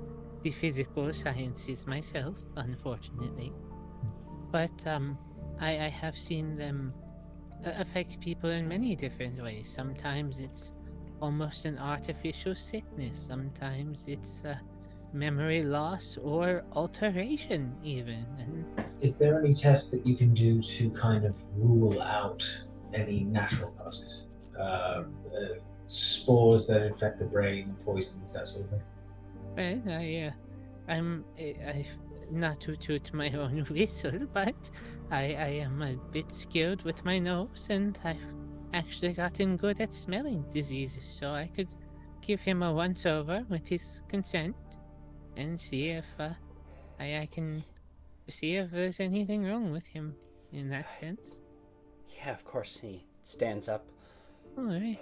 physical sciences myself, unfortunately. But I have seen them affect people in many different ways. Sometimes it's almost an artificial sickness. Sometimes it's memory loss or alteration even. And Is there any test that you can do to kind of rule out any natural causes? Spores that infect the brain, poisons, that sort of thing? well, I'm not to toot my own whistle, but I am a bit skilled with my nose, and I've actually gotten good at smelling diseases, so I could give him a once over with his consent and see if I can see if there's anything wrong with him in that sense. Yeah, of course. He stands up. All right.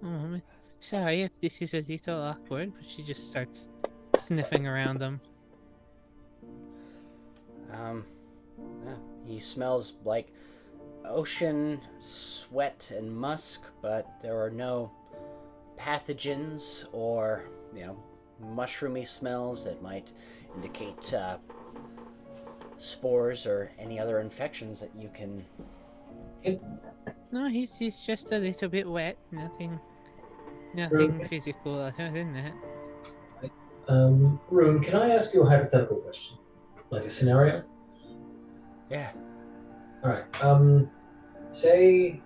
Oh, sorry if this is a little awkward, but she just starts sniffing around him. Yeah, he smells like ocean, sweat, and musk, but there are no pathogens or, mushroomy smells that might indicate spores or any other infections that you can... No, he's just a little bit wet. Nothing physical other than that. Rune, can I ask you a hypothetical question? Like a scenario? Yeah. Alright, say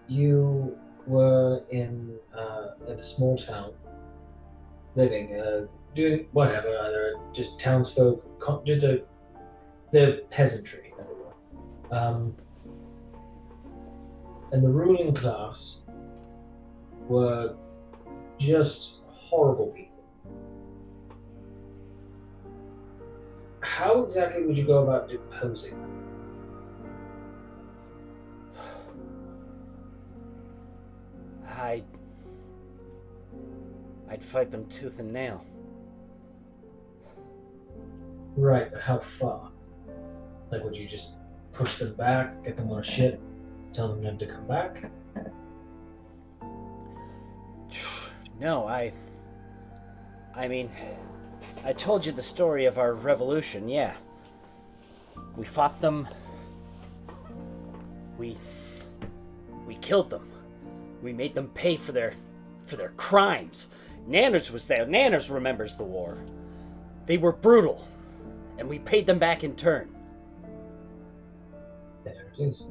you were in a small town, living, doing whatever, either just townsfolk, the peasantry, as it were. And the ruling class were just horrible people. How exactly would you go about deposing them? I'd fight them tooth and nail. Right, but how far? Like, would you just push them back, get them on a ship, tell them never to come back? No, I mean, I told you the story of our revolution, yeah. We fought them. We killed them. We made them pay for their crimes. Nanners was there. Nanners remembers the war. They were brutal, and we paid them back in turn. There it is.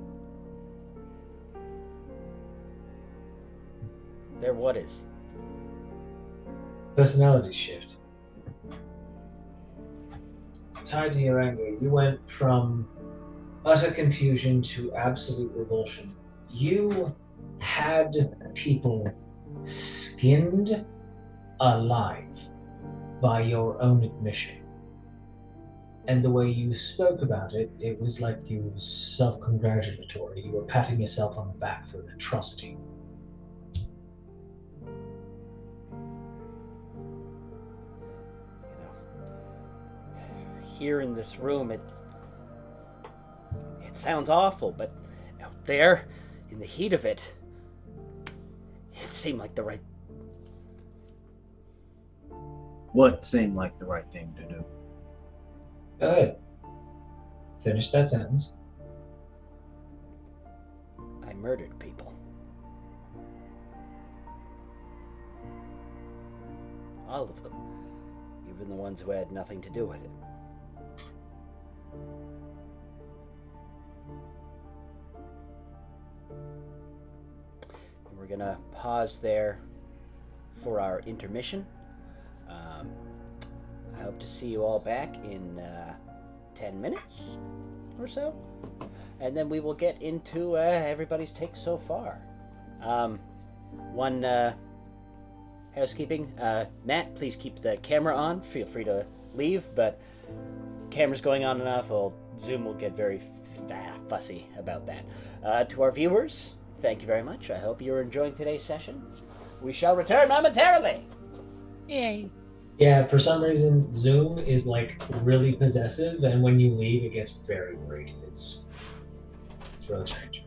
There what is? Personality shift. Tied to your anger, you went from utter confusion to absolute revulsion. You had people skinned alive by your own admission. And the way you spoke about it, it was like you were self-congratulatory. You were patting yourself on the back for an atrocity. Here in this room, it sounds awful, but out there, in the heat of it, it seemed like the right... What seemed like the right thing to do? Go ahead. Finish that sentence. I murdered people. All of them. Even the ones who had nothing to do with it. And we're gonna pause there for our intermission. I hope to see you all back in 10 minutes or so. And then we will get into everybody's take so far. One housekeeping. Matt, please keep the camera on. Feel free to leave, but camera's going on enough. Zoom will get very fussy about that. To our viewers, thank you very much. I hope you're enjoying today's session. We shall return momentarily. Yay. Yeah, for some reason, Zoom is like really possessive, and when you leave, it gets very great. It's really strange.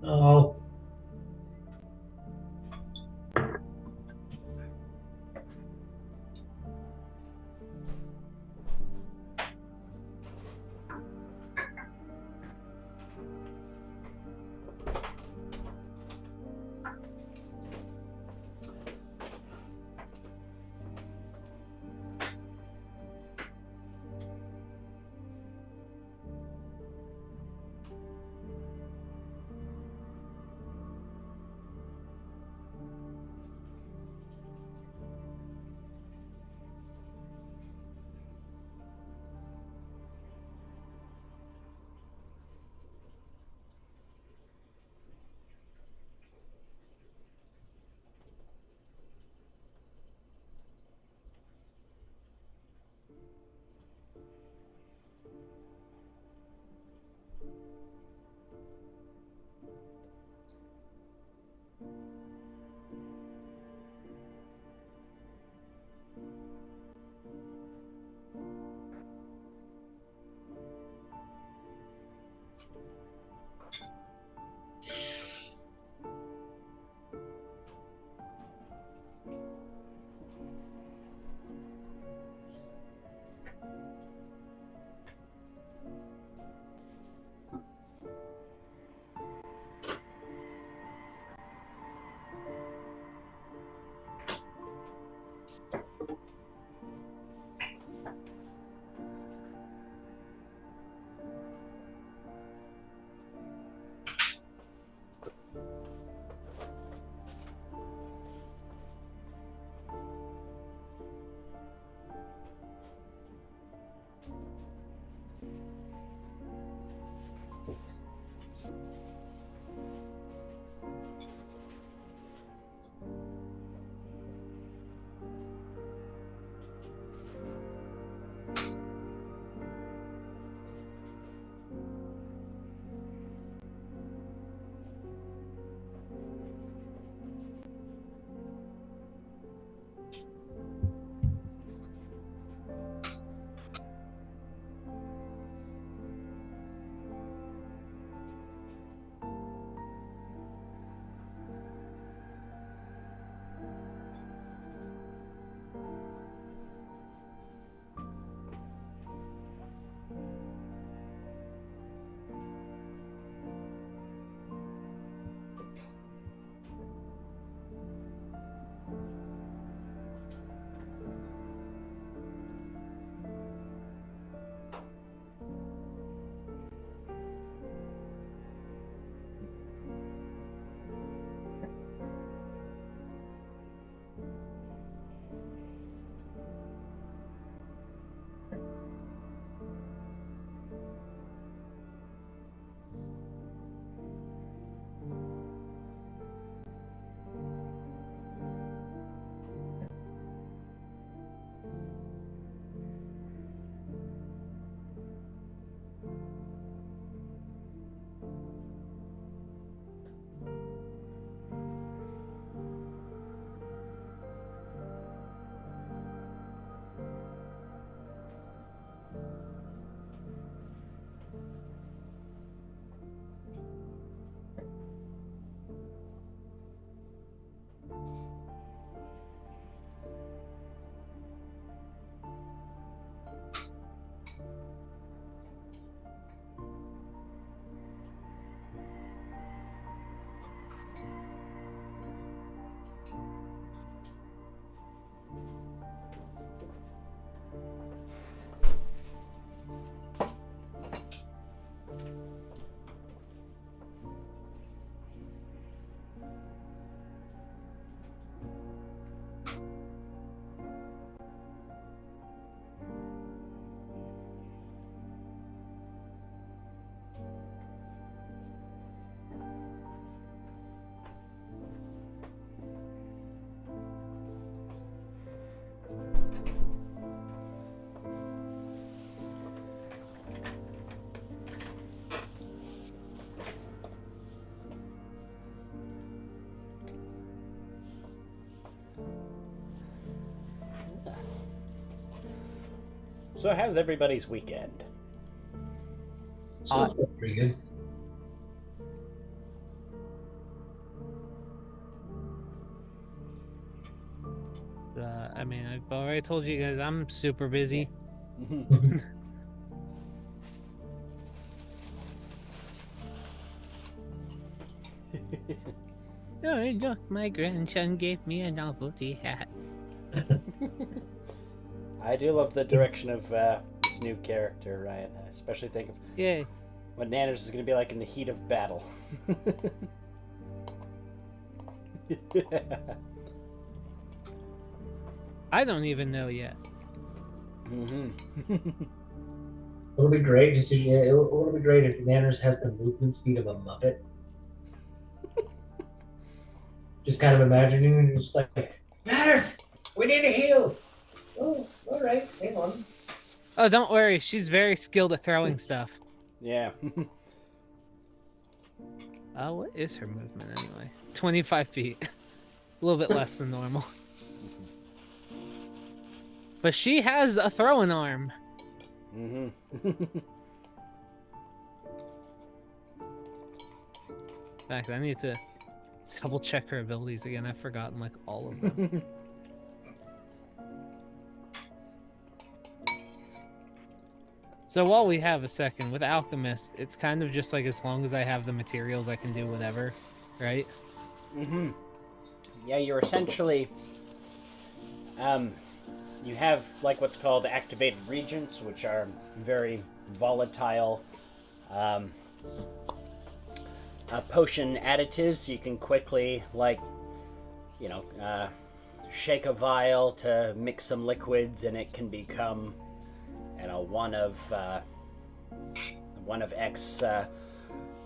Oh. So how's everybody's weekend? So pretty good. I mean, I've already told you guys I'm super busy. Oh, look, my grandson gave me a novelty hat. I do love the direction of this new character, Ryan. I especially think of Yay. what Nanners is going to be like in the heat of battle. I don't even know yet. It'll be great. It'll be great if Nanners has the movement speed of a Muppet. Just kind of imagining, just like, Nanners, we need a heal. Oh, all right, hang on. Oh, don't worry. She's very skilled at throwing stuff. Yeah. What is her movement anyway? 25 feet. A little bit less than normal. But she has a throwing arm. In fact, I need to double check her abilities again. I've forgotten like all of them. So while we have a second, with Alchemist, it's kind of just like as long as I have the materials, I can do whatever, right? Yeah, you're essentially You have like what's called activated regents, which are very volatile potion additives. You can quickly, like, shake a vial to mix some liquids, and it can become, one of X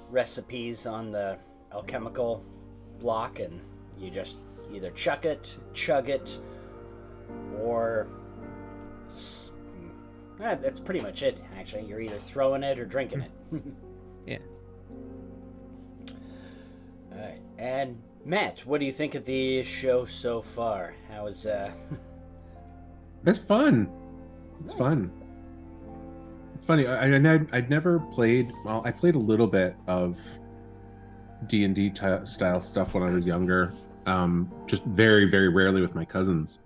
recipes on the alchemical block, and you just either chuck it, chug it, or that's pretty much it. Actually, you're either throwing it or drinking it. Yeah. All right, and Matt, what do you think of the show so far? How is It's fun. It's fun. It's funny. I'd never played. Well, I played a little bit of D&D style stuff when I was younger. Just very, very rarely with my cousins,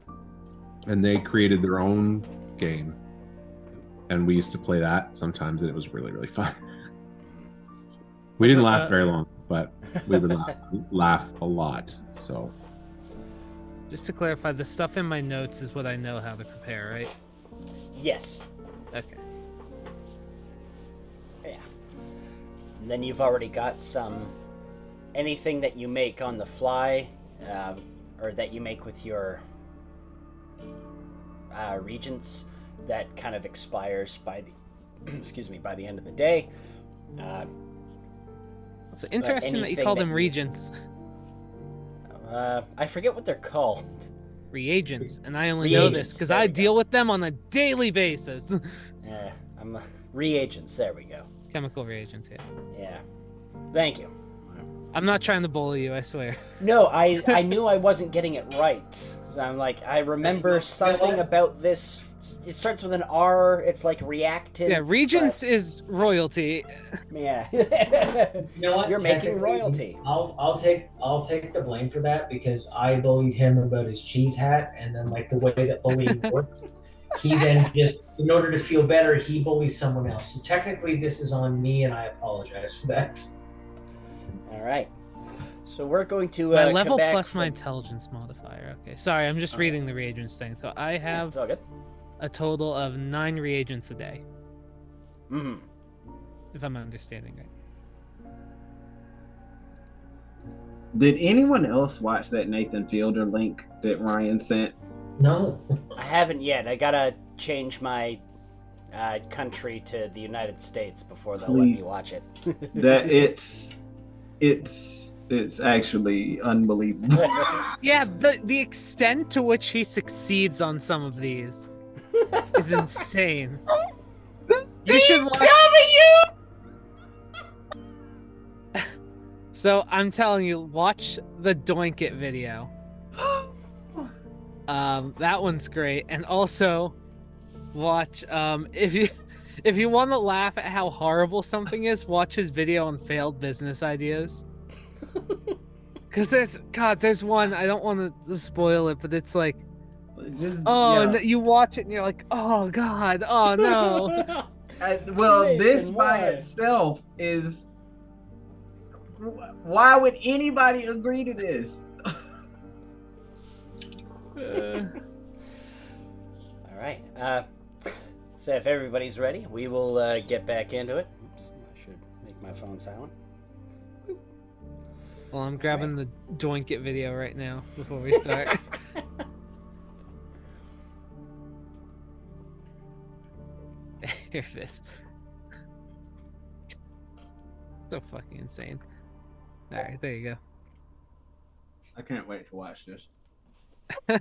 and they created their own game, and we used to play that sometimes, and it was really, really fun. We didn't last very long, but we would laugh a lot. So, Just to clarify, the stuff in my notes is what I know how to prepare, right? Yes. Okay. Yeah. And then you've already got anything that you make on the fly, or that you make with your regents, that kind of expires by the by the end of the day. So interesting that you call them regents. I forget what they're called. Reagents, and I only know this because I deal with them on a daily basis. Reagents. There we go. Chemical reagents, yeah. Yeah. Thank you. I'm not trying to bully you, I swear. No, I knew I wasn't getting it right. So I'm like, I remember something about this. It starts with an R. It's like reactants. Yeah, regents is royalty. Yeah. You know what? You're making Technically, royalty. I'll take the blame for that, because I bullied him about his cheese hat, and then like the way that bullying works, he then just, in order to feel better, he bullies someone else. So technically, this is on me, and I apologize for that. All right. So we're going to My level come back plus my from- intelligence modifier. Okay, sorry, I'm just reading the reagents thing. So I Yeah, have it's all good. a total of 9 reagents a day, Mm-hmm. if I'm understanding right. Did anyone else watch that Nathan Fielder link that Ryan sent? No. I haven't yet. I gotta change my country to the United States before they'll let me watch it. That it's actually unbelievable. Yeah, the extent to which he succeeds on some of these is insane. You should watch. So I'm telling you, watch the Doink It video. That one's great, and also watch if you want to laugh at how horrible something is, watch his video on failed business ideas. Because there's one, I don't want to spoil it, but it's like, and you watch it and you're like, oh god, oh no. Well, Nathan, this by why? itself is. Why would anybody agree to this? All right. So if everybody's ready, we will get back into it. Oops, I should make my phone silent. Well, I'm grabbing the Doink It video right now before we start. Here it is. So fucking insane. Alright, there you go. I can't wait to watch this. So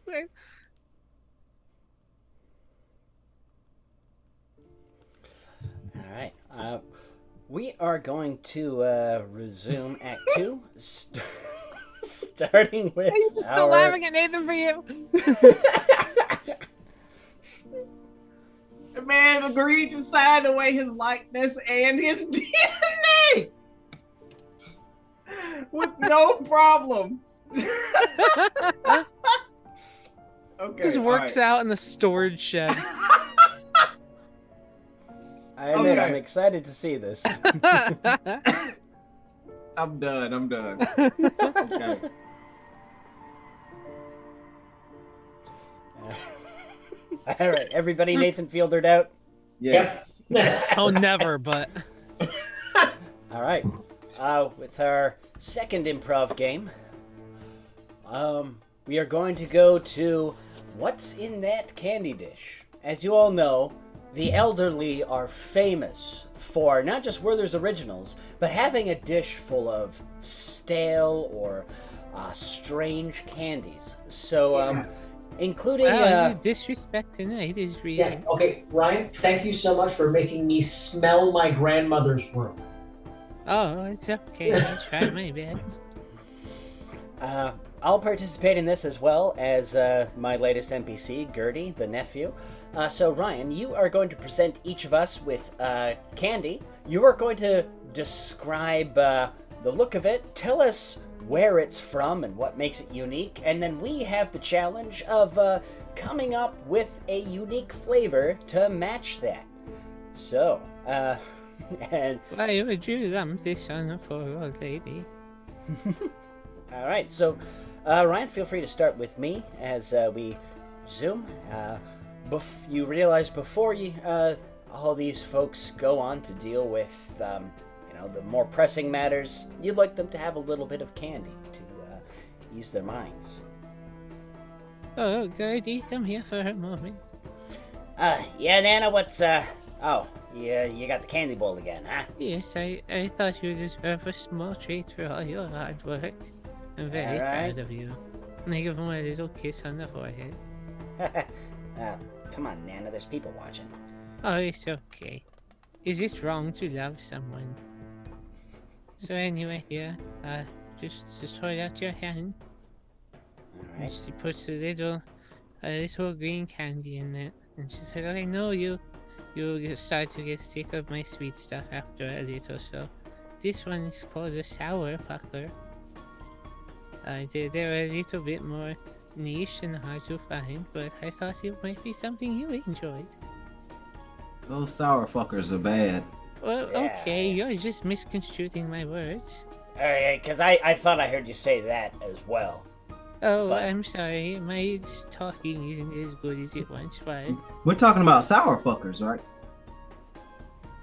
weird. All right. We are going to resume Act 2, starting with I'm just still laughing at Nathan for you. The man agreed to sign away his likeness and his DNA with no problem. Okay. Just works out in the storage shed. I admit, Okay. I'm excited to see this. I'm done. Okay. All right, everybody Nathan Fieldered out? Yes. Oh, never, but All right. With our second improv game, we are going to go to What's in That Candy Dish? As you all know, the elderly are famous for not just Werther's Originals, but having a dish full of stale or strange candies. So, including... wow, you disrespect tonight is real. Yeah, okay, Ryan, thank you so much for making me smell my grandmother's room. Oh, it's okay. I tried my best. I'll participate in this as well as my latest NPC, Gertie, the nephew. So, Ryan, you are going to present each of us with candy. You are going to describe the look of it, tell us where it's from and what makes it unique, and then we have the challenge of coming up with a unique flavor to match that. So, and... Why would you lump this on a poor old lady? All right, so Ryan, feel free to start with me as we zoom. You realize before you all these folks go on to deal with the more pressing matters, you'd like them to have a little bit of candy to ease their minds. Oh, Gertie, come here for a moment. Yeah, Nana, what's Oh, yeah, you got the candy bowl again, huh? Yes, I thought you deserve a small treat for all your hard work. I'm very proud of you. And I give him a little kiss on the forehead. Come on, Nana, there's people watching. Oh, it's okay. Is it wrong to love someone? So anyway, here, just hold out your hand. All right. She puts a little green candy in it, and she said, "I know you'll start to get sick of my sweet stuff after a little, so this one is called a sour pucker. They're a little bit more niche and hard to find, but I thought it might be something you enjoyed." Those sour fuckers are bad. Well, okay, you're just misconstruing my words. Because I thought I heard you say that as well. Oh, But- I'm sorry, my talking isn't as good as it once was. We're talking about sour fuckers, right?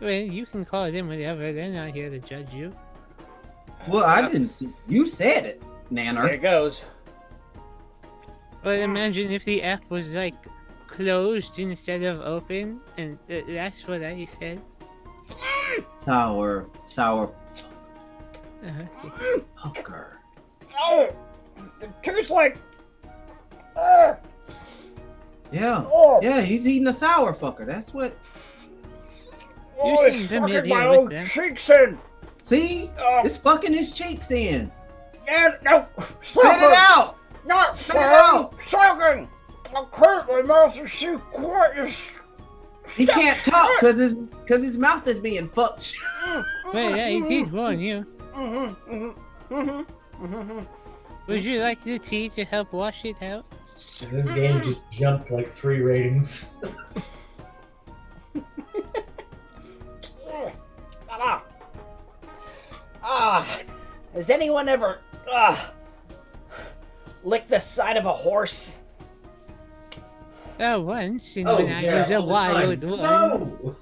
Well, you can call them whatever, they're not here to judge you. Well, I didn't see. You said it, Here Nanner. it goes. Well, imagine if the F was like closed instead of open, and that's what I said. Sour Okay. fucker. Oh, it tastes like... Yeah. Oh. Yeah, he's eating a sour fucker. That's what. You it's seem fucking familiar my with own them. cheeks in. See? Oh. It's fucking his cheeks in. Yeah, no, Spit it out! Not Spit it out! sucking. I can't. My mouth is so quiet. He can't talk because his mouth is being fucked. Well, yeah, he did warn you. Would you like the tea to help wash it out? This game just jumped like 3 ratings. Has anyone ever licked the side of a horse? Once, and when I was a all the wild time. one. No!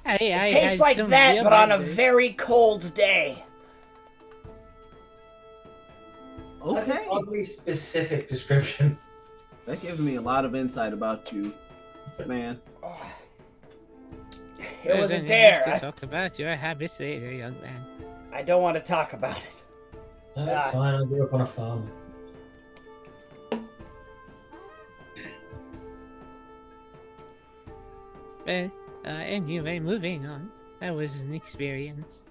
It tastes like that, but on a very cold day. That's an Okay. oddly specific description. That gives me a lot of insight about you, man. It was a Then you dare. have to talk about your habits later, young man. I don't want to talk about it. That's fine, I grew up on a farm. But anyway, moving on. That was an experience.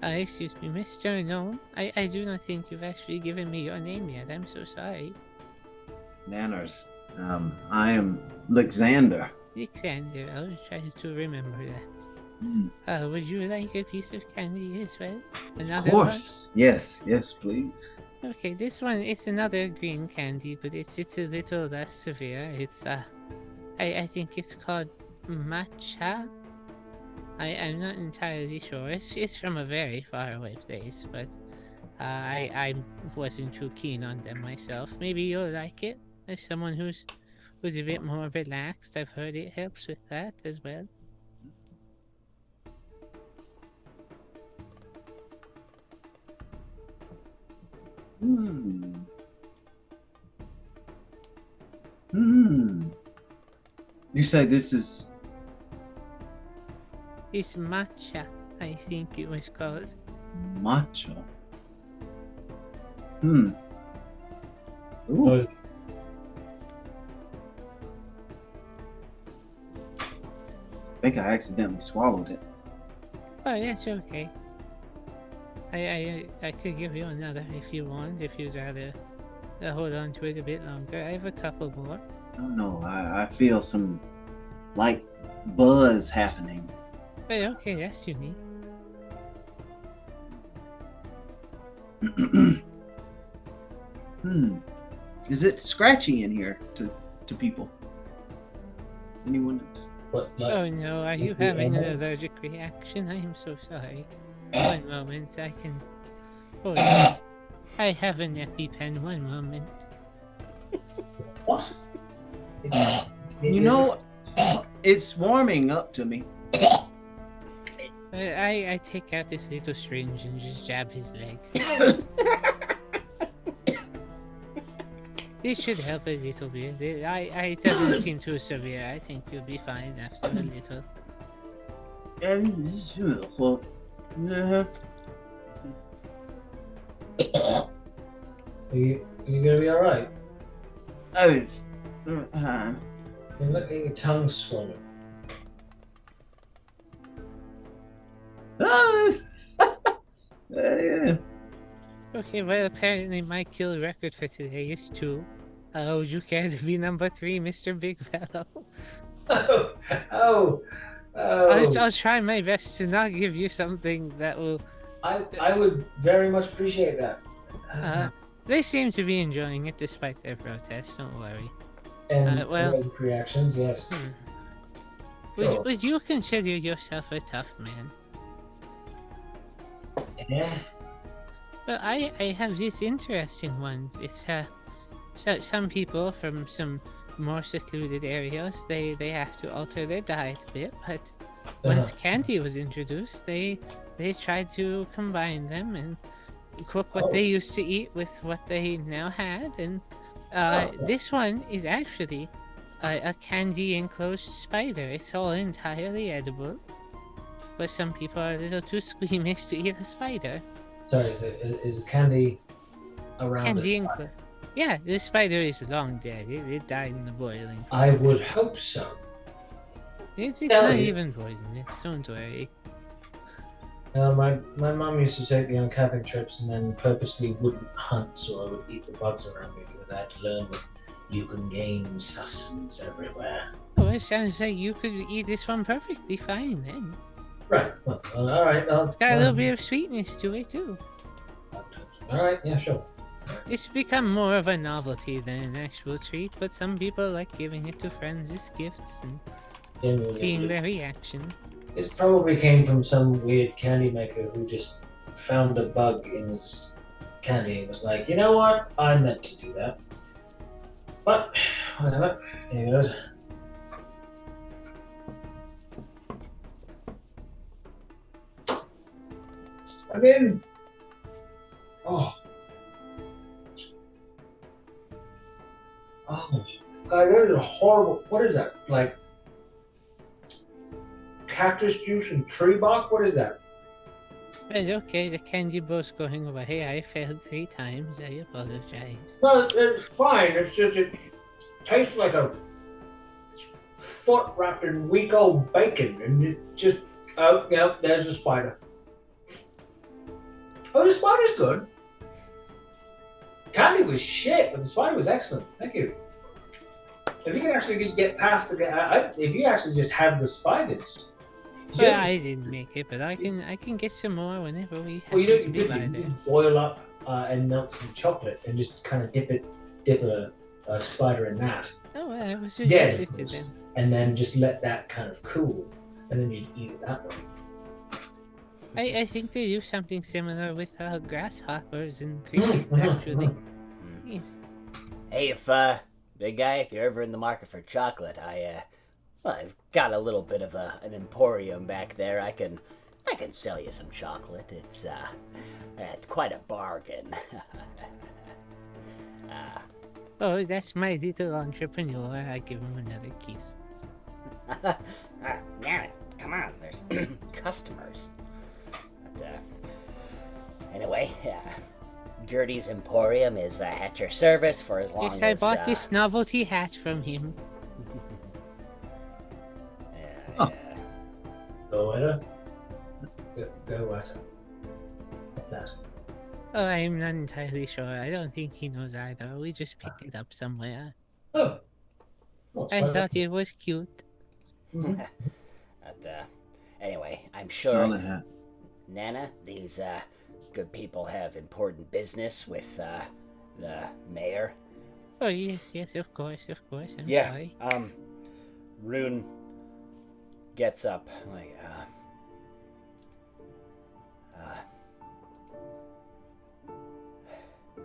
Excuse me, Mr. Gnome. I do not think you've actually given me your name yet. I'm so sorry. Nanners. I am Alexander. Alexander, I'll try to remember that. Mm, Would you like a piece of candy as well? of course. Yes, please. One? Okay, this one is another green candy, but it's a little less severe. It's I think it's called matcha. I'm not entirely sure. It's from a very far away place, but I wasn't too keen on them myself. Maybe you'll like it. As someone who's a bit more relaxed, I've heard it helps with that as well. Hmm. Hmm. You say this is It's matcha, I think it was called. matcha. Hmm. Ooh. Oh, I think I accidentally swallowed it. Oh, that's okay. I could give you another if you want, if you'd rather hold on to it a bit longer. I have a couple more. Oh no, I feel some light buzz happening. But okay, that's unique. Hmm. Is it scratchy in here to people? Anyone else? what, like, Oh no, are you like the having an elbow? allergic reaction? I am so sorry. One moment, I can... Oh yeah. I have an EpiPen, one moment. What? You know, it's warming up to me. I take out this little syringe and just jab his leg. This should help a little bit. It doesn't seem too severe. I think you'll be fine after a little. Are you gonna be alright? Oh, You look at your tongue swollen. yeah. Okay, well, apparently my kill record for today is 2. Would you care to be number 3, Mr. Big Fellow? Oh, I'll try my best to not give you something that will... I would very much appreciate that. They seem to be enjoying it despite their protests, don't worry. And well- allergic reactions, yes. Sure. Would you consider yourself a tough man? Yeah. Well, I have this interesting one. It's so some people from some more secluded areas, they have to alter their diet a bit, but once candy was introduced, they tried to combine them and cook what they used to eat with what they now had, and this one is actually a candy enclosed spider. It's all entirely edible, but some people are a little too squeamish to eat a spider. Sorry, is it candy around Candy the enclosed. Yeah, the spider is long dead. It died in the boiling. I would hope so. It's Yeah, not yeah. even poisonous. Don't worry. My mom used to take me on camping trips and then purposely wouldn't hunt, so I would eat the bugs around me because I had to learn that you can gain sustenance everywhere. Oh, it sounds like you could eat this one perfectly fine then. Right. Well, all right. It's got a little bit of sweetness to it too. All right. Yeah. Sure. It's become more of a novelty than an actual treat, but some people like giving it to friends as gifts and Genuinely. seeing their reaction. It probably came from some weird candy maker who just found a bug in his candy and was like, you know what? I meant to do that. But, whatever. Here goes. I'm in. Oh. Oh. God, that is a horrible. What is that? Like cactus juice and tree bark? What is that? But okay, the candy boat's going away. I failed 3 times. I apologize. No, it's fine. It's just it tastes like a foot wrapped in week old bacon, and it just oh yeah, there's a spider. Oh, the spider's good. Candy was shit, but the spider was excellent. Thank you. If you can actually just get past the, if you actually just have the spiders. Well, I didn't make it, but I can get some more whenever we have Well, you to don't. be You by could then. just boil up and melt some chocolate and just kind of dip a spider in that, Oh, well, I was just Yeah. interested then. and then just let that kind of cool, and then you eat it that way. I think they do something similar with grasshoppers and crickets, actually. Yes. Hey, if big guy, if you're ever in the market for chocolate, I've got a little bit of an emporium back there. I can sell you some chocolate. It's quite a bargain. Oh, that's my little entrepreneur. I give him another kiss. Yeah, come on, there's customers. But, anyway, Gertie's Emporium is at your service for as long Yes, as... I bought this novelty hat from him. Go what? What's that? Oh, I'm not entirely sure. I don't think he knows either. We just picked it up somewhere. Oh. Well, it's I fine. thought it was cute. But, anyway, I'm It's sure, on the hat. Nana, these good people have important business with the mayor. Oh, yes, of course. I'm Yeah, sorry. Rune gets up, like,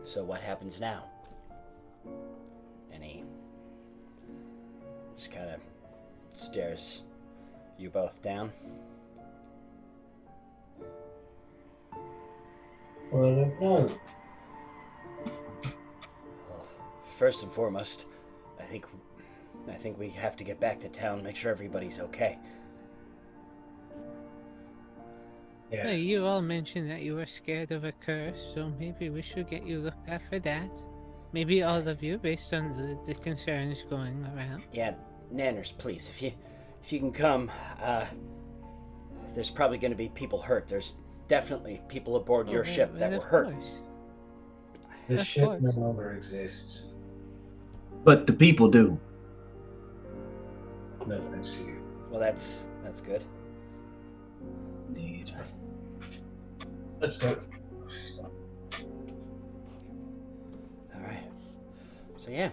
so what happens now? And he just kind of stares you both down. Well, I don't know. First and foremost, I think we have to get back to town, make sure everybody's okay. Yeah. Hey, you all mentioned that you were scared of a curse, so maybe we should get you looked at for that. Maybe all of you, based on the concerns going around. Yeah, Nanners, please, if you can come, there's probably going to be people hurt. There's definitely people aboard your ship that were hurt. The Of ship course. no longer exists. But the people do. No thanks to you. Well, that's good. Indeed. Let's go. All right. So yeah,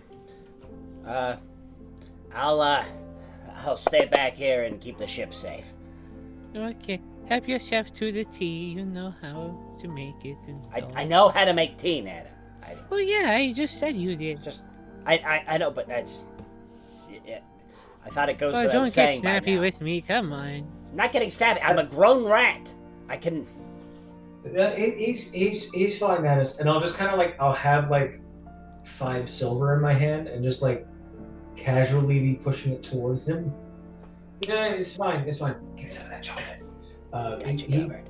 I'll stay back here and keep the ship safe. Okay, help yourself to the tea. You know how to make it. And I know how to make tea, Nana. Well, yeah, I just said you did. I know, but that's. Yeah, I thought it goes Well, without don't get saying by snappy now. with me. Come on. I'm not getting stabbed. I'm a grown rat. I can. He's fine, Manus. And I'll just kind of I'll have 5 silver in my hand and just casually be pushing it towards him. Yeah, it's fine. Give some of that chocolate. Got you covered.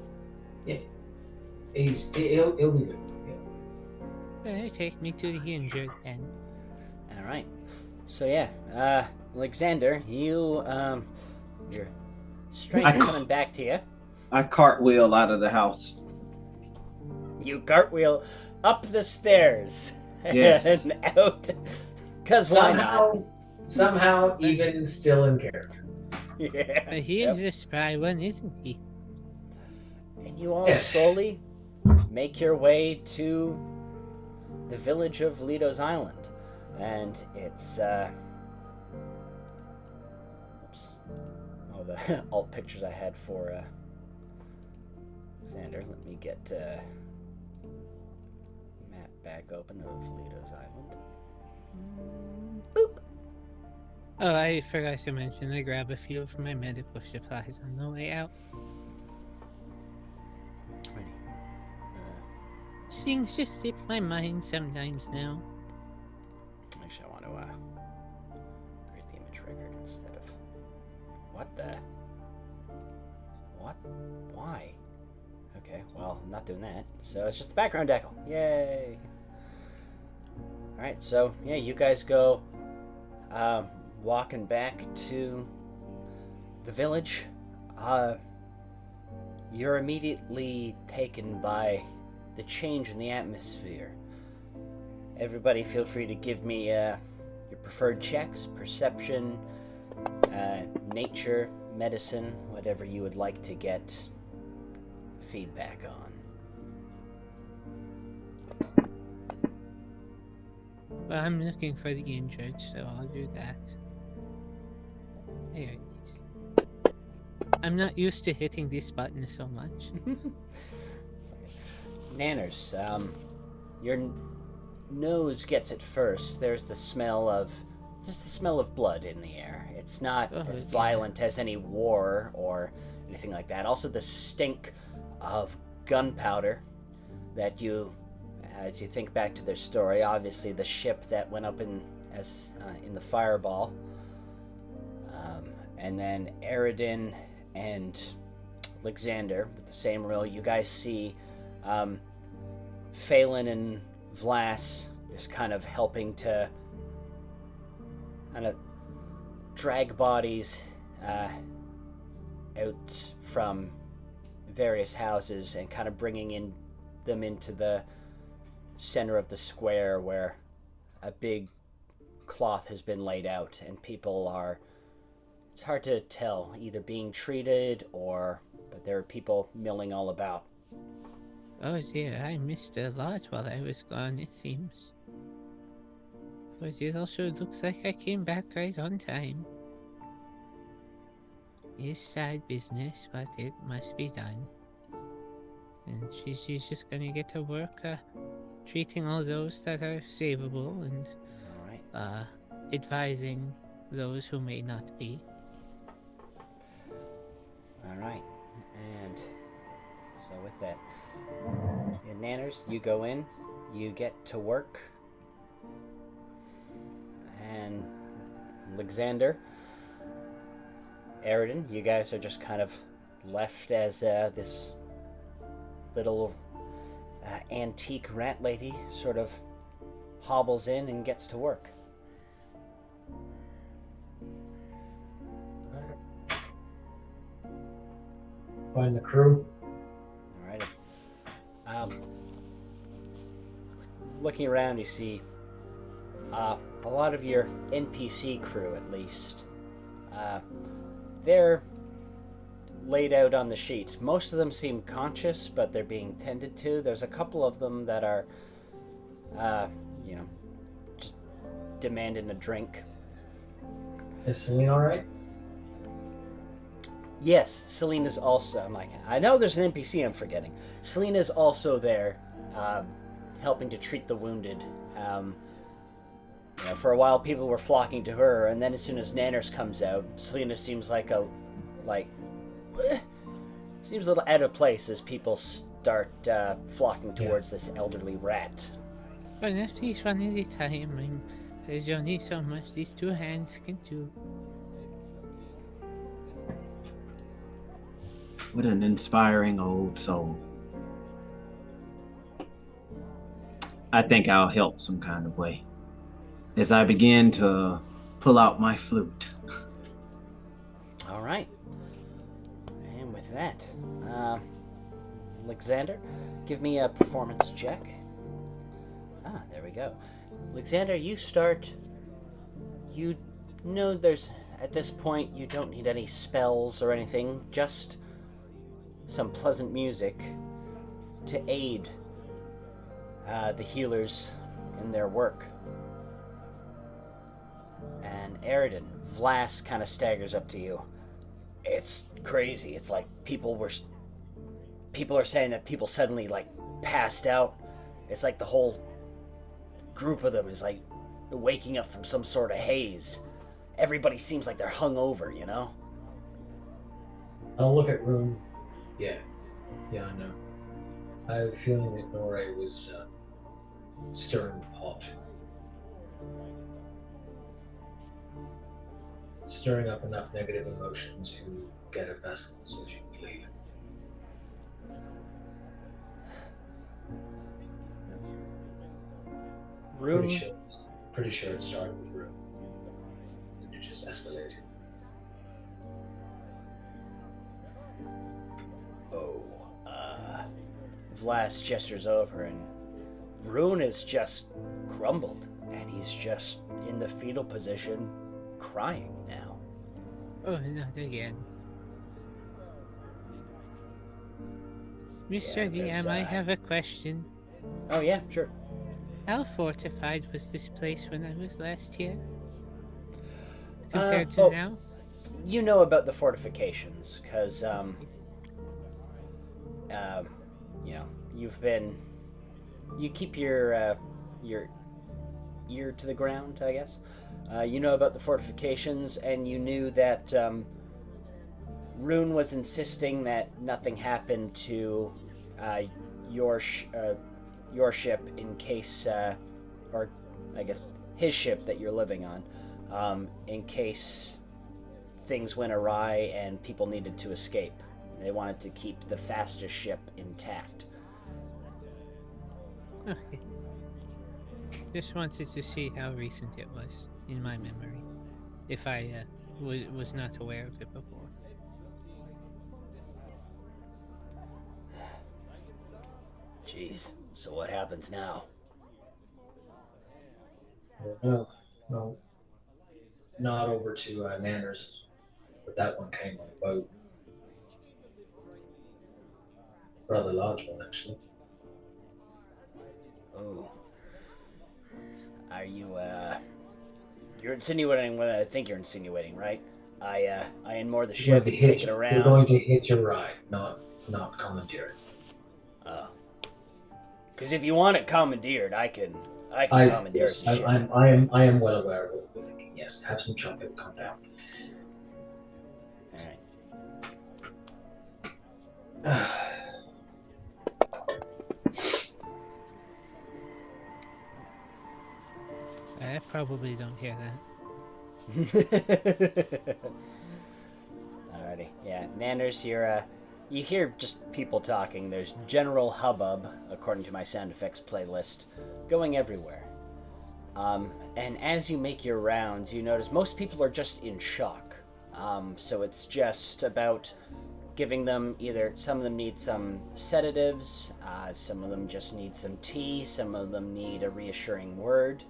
He'll be good. Yeah. Take me to the injured then. All right. So yeah, Alexander, your strength coming back to you. I cartwheel out of the house. You cartwheel up the stairs Yes. and out. Cause why not? Somehow, even still in character. Yeah. But he is a spry one, isn't he? And you all Yes. slowly make your way to the village of Lido's Island. And it's, oops. All the alt pictures I had for, Xander. Let me get, map back open of Lido's Island. Boop. Oh, I forgot to mention, I grab a few of my medical supplies on the way out. Ready. Things just slip my mind sometimes now. Actually, I want to create the image record instead of. What the? What? Why? Okay, well, I'm not doing that. So it's just the background decal. Yay! Alright, so yeah, you guys go walking back to the village. You're immediately taken by the change in the atmosphere. Everybody feel free to give me your preferred checks, perception, nature, medicine, whatever you would like to get feedback on. Well, I'm looking for the injured, so I'll do that. There it is. I'm not used to hitting this button so much. Nanners, your nose gets it first, there's the smell of blood in the air. It's not as violent as any war or anything like that. Also, the stink of gunpowder that as you think back to their story, obviously the ship that went up in the fireball, and then Aridin and Alexander with the same role. You guys see Phelan and Vlas just kind of helping to kind of drag bodies out from various houses and kind of bringing them into the center of the square where a big cloth has been laid out and people are, it's hard to tell, either being treated but there are people milling all about. Oh dear, I missed a lot while I was gone, it seems. But it also looks like I came back right on time. It's sad business, but it must be done. And she's just gonna get to work treating all those that are savable and advising those who may not be. Alright, and so with that, Nanners, you go in, you get to work, and Alexander, Aridin, you guys are just kind of left as this little antique rat lady sort of hobbles in and gets to work. Find the crew. All right. Looking around, you see a lot of your NPC crew, at least. They're laid out on the sheet. Most of them seem conscious, but they're being tended to. There's a couple of them that are, just demanding a drink. Is Celine all right? Yes, Selena's also. I know there's an NPC I'm forgetting. Selena's also there, helping to treat the wounded. For a while, people were flocking to her, and then as soon as Nanners comes out, Selena seems seems a little out of place as people start flocking towards this elderly rat. But let's please one at a time. There's only so much these two hands can do. What an inspiring old soul. I think I'll help some kind of way as I begin to pull out my flute. All right. And with that, Alexander, give me a performance check. There we go. Alexander, you start. You know at this point, you don't need any spells or anything, just some pleasant music to aid the healers in their work. And Aridin, Vlas kind of staggers up to you. It's crazy. It's like people are saying that people suddenly passed out. It's like the whole group of them is waking up from some sort of haze. Everybody seems like they're hungover, you know? I'll look at Rune. Yeah, I know. I have a feeling that Norre was stirring the pot. Stirring up enough negative emotion to get a vessel so she could leave. Rune? Pretty sure it started with Rune. And it just escalated. Vlas gestures over, and Rune is just crumbled, and he's just in the fetal position, crying now. Oh, not again. Mr. DM, I have a question. Oh yeah, sure. How fortified was this place when I was last here? Compared to now? You know about the fortifications, because, you keep your ear to the ground, I guess. You know about the fortifications, and you knew that Rune was insisting that nothing happened to your ship in case, or I guess his ship that you're living on, in case things went awry and people needed to escape. They wanted to keep the fastest ship intact. Okay. Just wanted to see how recent it was in my memory, if I was not aware of it before. Jeez, so what happens now? No, not over to Nanners, but that one came on a boat. Rather large one, actually. Oh. Are you, you're insinuating what I think you're insinuating, right? I unmoor the ship, take it around. We're going to hitch a ride, not commandeer it. Oh. Because if you want it commandeered, I can commandeer yes, the ship. I am well aware of what you're thinking. Yes, have some chocolate, calm down. Alright. I probably don't hear that. Alrighty, yeah, Nanners, you hear just people talking. There's general hubbub, according to my sound effects playlist, going everywhere. And as you make your rounds, you notice most people are just in shock. So it's just about giving them some of them need some sedatives, some of them just need some tea, some of them need a reassuring word.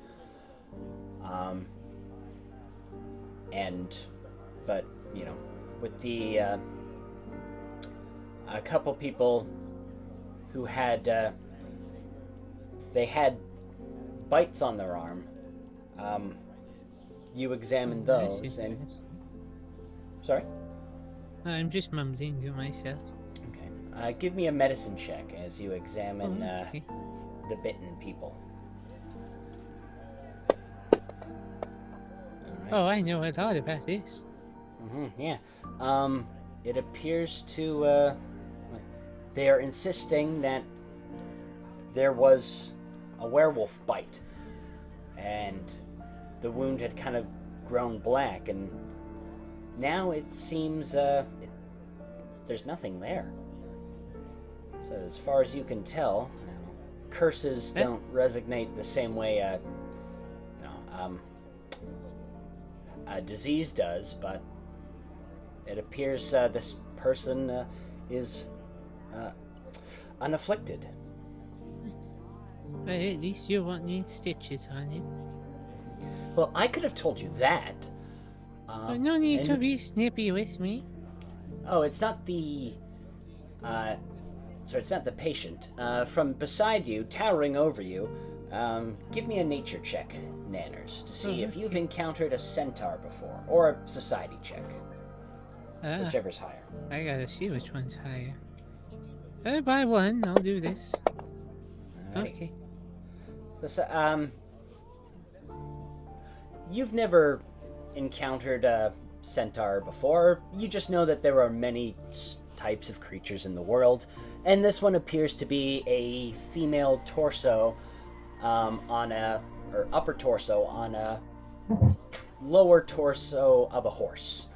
But, you know, with the, a couple people who had, they had bites on their arm, you examined those, and... Sorry? I'm just mumbling to myself. Okay. Give me a medicine check as you examine, Okay. the bitten people. Oh, I know a lot about this. Yeah. It appears to, they are insisting that there was a werewolf bite, and the wound had kind of grown black, and now it seems, there's nothing there. So as far as you can tell, curses don't resonate the same way, a disease does, but it appears this person is unafflicted. But at least you won't need stitches on it. Well, I could have told you that. But no need to be snippy with me. Oh, it's not the... it's not the patient. From beside you, towering over you, give me a nature check, Nanners, to see if you've encountered a centaur before, or a society check. Whichever's higher. I gotta see which one's higher. By one, I'll do this. Alrighty. Okay. So, you've never encountered a centaur before. You just know that there are many types of creatures in the world, and this one appears to be a female torso or upper torso on a lower torso of a horse.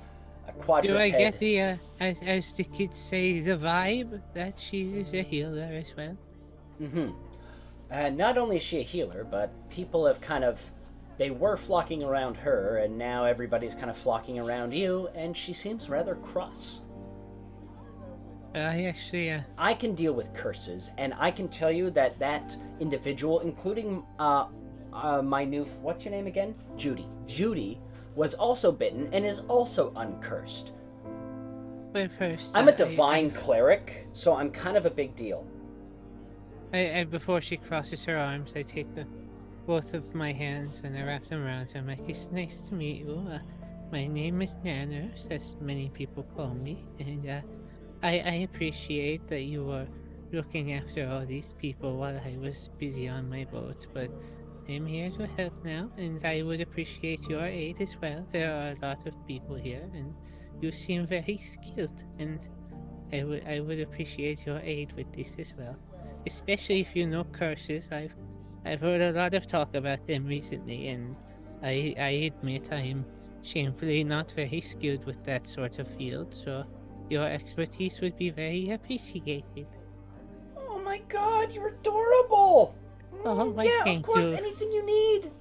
A quadruped. Do I get the, as the kids say, the vibe that she is a healer as well? Not only is she a healer, but people have they were flocking around her, and now everybody's kind of flocking around you, and she seems rather cross. I actually, I can deal with curses, and I can tell you that that individual, including my new... What's your name again? Judy. Judy was also bitten and is also uncursed. But first... I'm a divine cleric, so I'm kind of a big deal. Before she crosses her arms, I take both of my hands and I wrap them around her. I'm like, it's nice to meet you. My name is Nanners, as many people call me, and I appreciate that you were looking after all these people while I was busy on my boat, but I'm here to help now, and I would appreciate your aid as well. There are a lot of people here, and you seem very skilled, and I would appreciate your aid with this as well. Especially if you know curses. I've heard a lot of talk about them recently, and I admit I'm shamefully not very skilled with that sort of field, so your expertise would be very appreciated. Oh my god, you're adorable! Oh, why, yeah, of thank course, you. anything you need.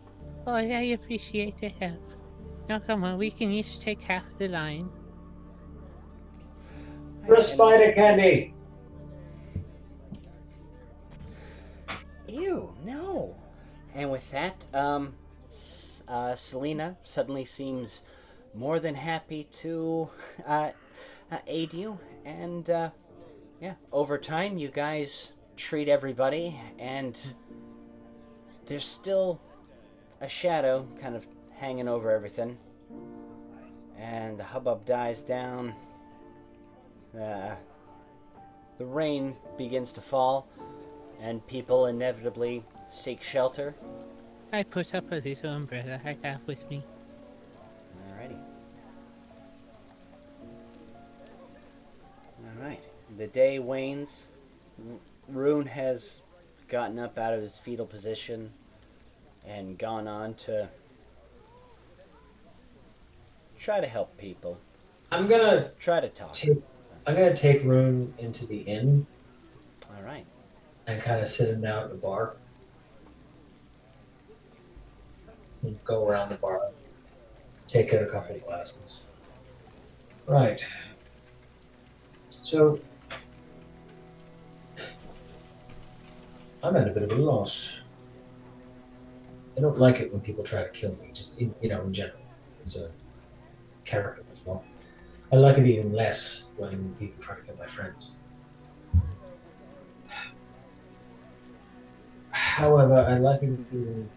Oh, I appreciate the help. Now come on, we can each take half the line. For a spider candy. Ew, no. And with that, Selena suddenly seems more than happy to aid you. And yeah, over time, you guys treat everybody, and there's still a shadow kind of hanging over everything. And the hubbub dies down. The rain begins to fall, and people inevitably seek shelter. I put up a little umbrella I have with me. Alrighty. Alright. The day wanes. Rune has gotten up out of his fetal position and gone on to try to help people. I'm gonna Try to talk. take Rune into the inn Alright. and kind of sit him down at the bar. And go around the bar, take out a couple of glasses. Right. So, I'm at a bit of a loss. I don't like it when people try to kill me, just in general. It's a character flaw. I like it even less when people try to kill my friends. However, I like it even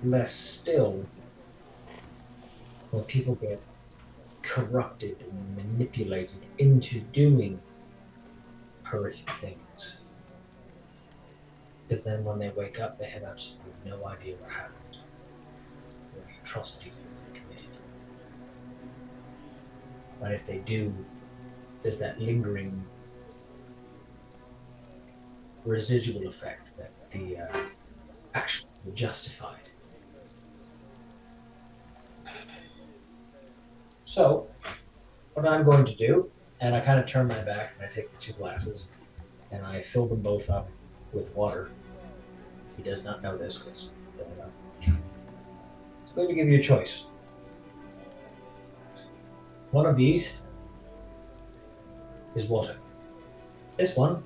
less still when people get corrupted and manipulated into doing horrific things. Because then when they wake up, they have absolutely no idea what happened, or the atrocities that they committed. But if they do, there's that lingering residual effect that the actions were justified. So, what I'm going to do, and I kind of turn my back and I take the two glasses and I fill them both up with water. He does not know this because it's going to give you a choice. One of these is water. This one,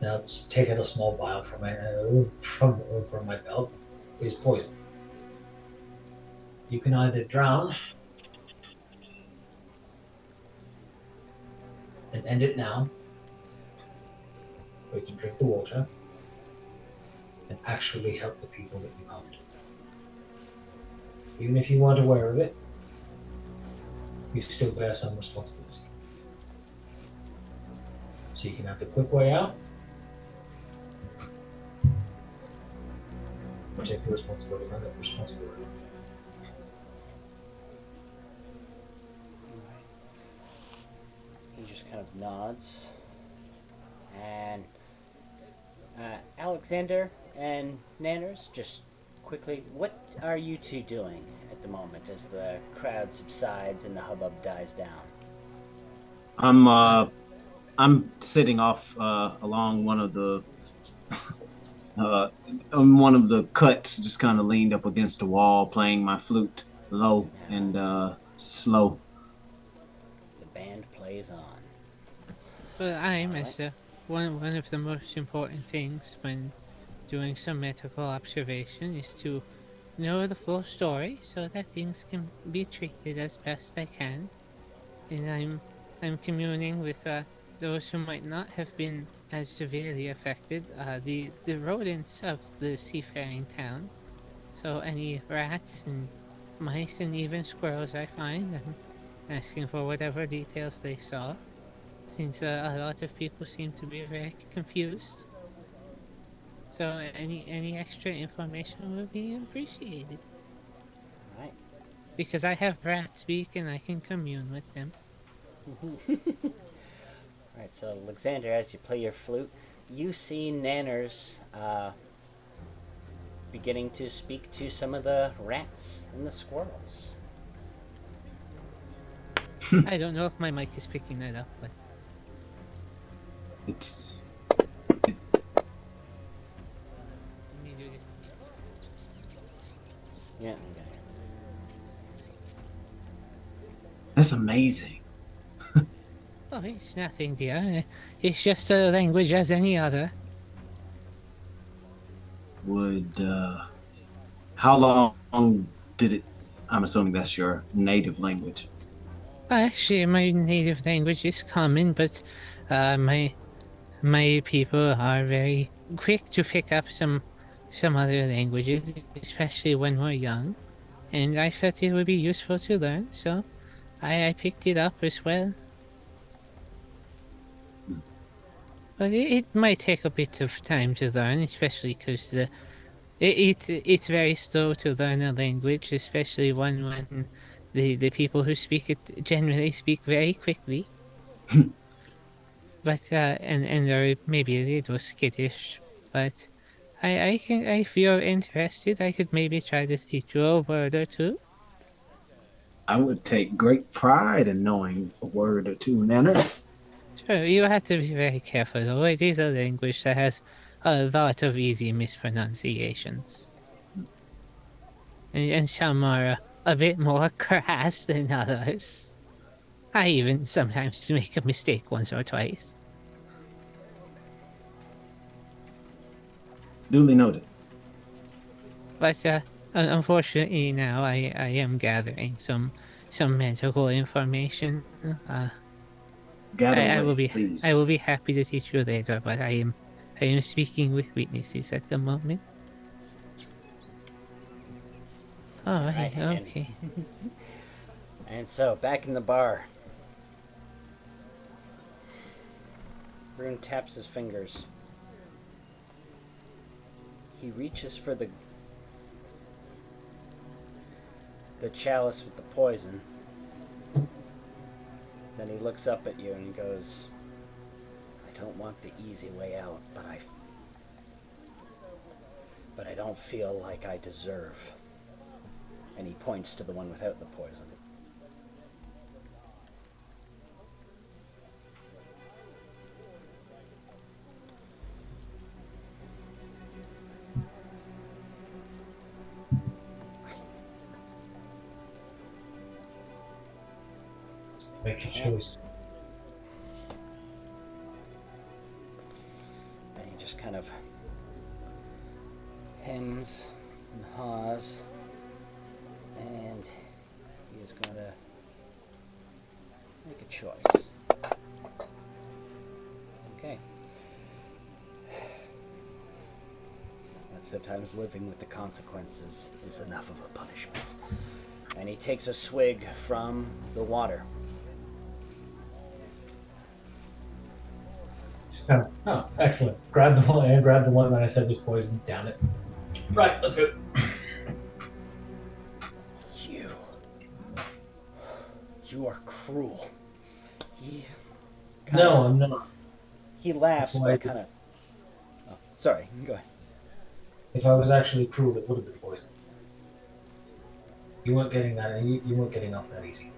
now just take out a small vial from my belt, is poison. You can either drown and end it now, or you can drink the water and actually help the people that you helped. Even if you weren't aware of it, you still bear some responsibility. So you can have the quick way out, or take the responsibility, not that responsibility. He just kind of nods. And Alexander and Nanners, just quickly, what are you two doing at the moment as the crowd subsides and the hubbub dies down? I'm sitting off along one of the on one of the cuts, just kind of leaned up against the wall, playing my flute low and slow. The band plays on. Well, Mister, one of the most important things when doing some medical observation is to know the full story so that things can be treated as best I can. And I'm communing with those who might not have been as severely affected, the rodents of the seafaring town. So any rats and mice and even squirrels I find, I'm asking for whatever details they saw, since a lot of people seem to be very confused. So any extra information would be appreciated. All right. Because I have rat speak and I can commune with them. Alright, so Alexander, as you play your flute, you see Nanners beginning to speak to some of the rats and the squirrels. I don't know if my mic is picking that up, but It's let me do this. Yeah, okay. that's amazing. Oh, it's nothing, dear. It's just a language as any other. Would how long did it? I'm assuming that's your native language. Actually, my native language is common, but my people are very quick to pick up some other languages, especially when we're young. And I felt it would be useful to learn, so I picked it up as well. But it might take a bit of time to learn, especially because it's very slow to learn a language, especially one when the people who speak it generally speak very quickly. But and they're maybe a little skittish. But if you're interested, I could maybe try to teach you a word or two. I would take great pride in knowing a word or two, Nanners. Sure, you have to be very careful though. It is a language that has a lot of easy mispronunciations. And some are a bit more crass than others. I even sometimes make a mistake once or twice. Duly noted. But unfortunately now I am gathering some medical information. Gather I will away, be please. I will be happy to teach you later, but I am speaking with witnesses at the moment. Oh, Right, and- okay. And so, back in the bar, Rune taps his fingers. He reaches for the chalice with the poison. Then he looks up at you and he goes, I don't want the easy way out, but I don't feel like I deserve. And he points to the one without the poison. Make your choice. Then he just kind of hems and haws, and he is going to make a choice. Okay. But sometimes living with the consequences is enough of a punishment. And he takes a swig from the water. Oh, excellent. Grab the one that I said was poisoned. Down it. Right, let's go. You are cruel. No, I'm not. He laughs, That's why but kind of. Oh, sorry, go ahead. If I was actually cruel, it would have been poison. You weren't getting that. You weren't getting off that easy.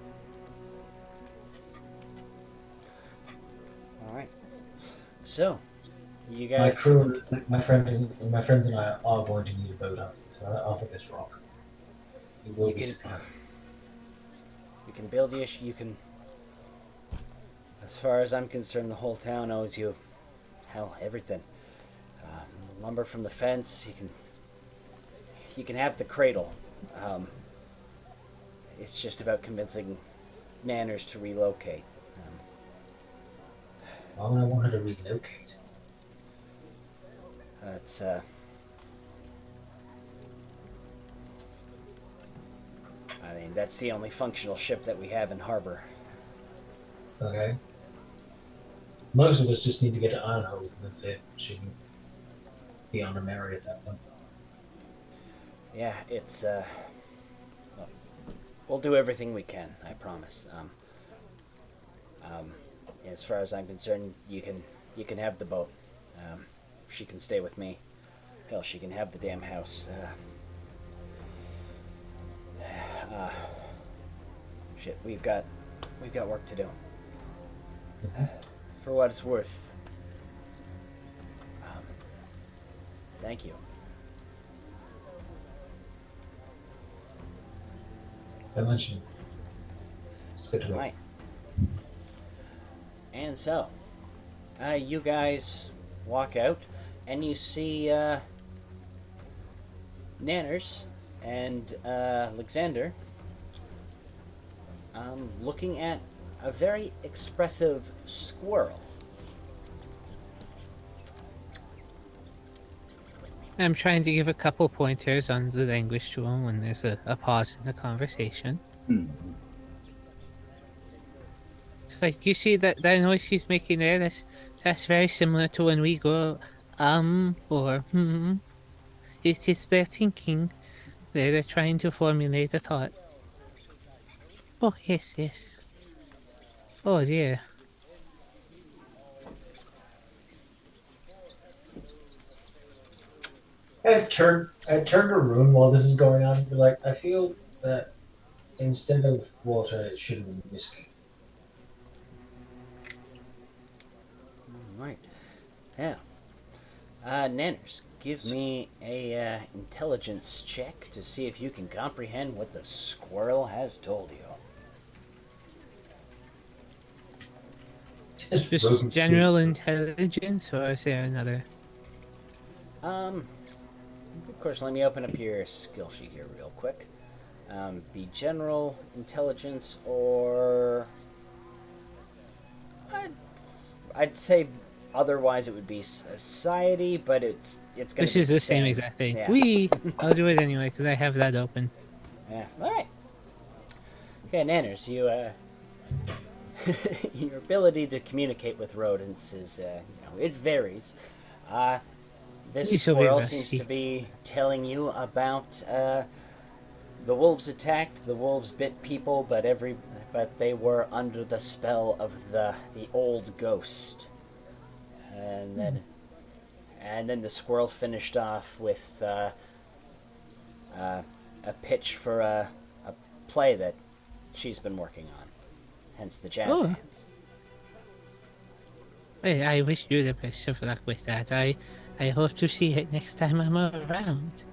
All right. So, you My guys. crew, my friends and I are going to need a boat off of this rock. You will be supplied. You can build you can. As far as I'm concerned, the whole town owes you, hell, everything. Lumber from the fence. You can have the cradle. It's just about convincing Nanners to relocate. Why would I want her to relocate? That's I mean, that's the only functional ship that we have in harbor. Okay. Most of us just need to get to Ironhold, and that's it. be on a Mary at that point. Yeah, it's well, we'll do everything we can, I promise. As far as I'm concerned, you can have the boat. She can stay with me. Hell, she can have the damn house. Shit, we've got work to do. For what it's worth. Thank you. I mentioned it's good to go. Right. And so, you guys walk out, and you see Nanners and Alexander looking at a very expressive squirrel. I'm trying to give a couple pointers on the language to him when there's a pause in the conversation. It's like, you see that noise he's making there? That's very similar to when we go, or, It's just their thinking. They're trying to formulate a thought. Oh, yes. Oh, dear. I turn to Rune while this is going on. Be like, I feel that instead of water, it should have been whiskey. Right. Yeah. Nanners, give me a intelligence check to see if you can comprehend what the squirrel has told you. Just general intelligence, or is there another? Of course, let me open up your skill sheet here real quick. Be general intelligence, or I'd say otherwise it would be society, but it's going to be Which is the same exact thing. Yeah. I'll do it anyway because I have that open. Yeah. All right. Okay, Nanners, you your ability to communicate with rodents is it varies. This squirrel seems to be telling you about the wolves attacked. The wolves bit people, but they were under the spell of the old ghost. And then the squirrel finished off with a pitch for a play that she's been working on. Hence the jazz hands. I wish you the best of luck with that. I hope to see it next time I'm around.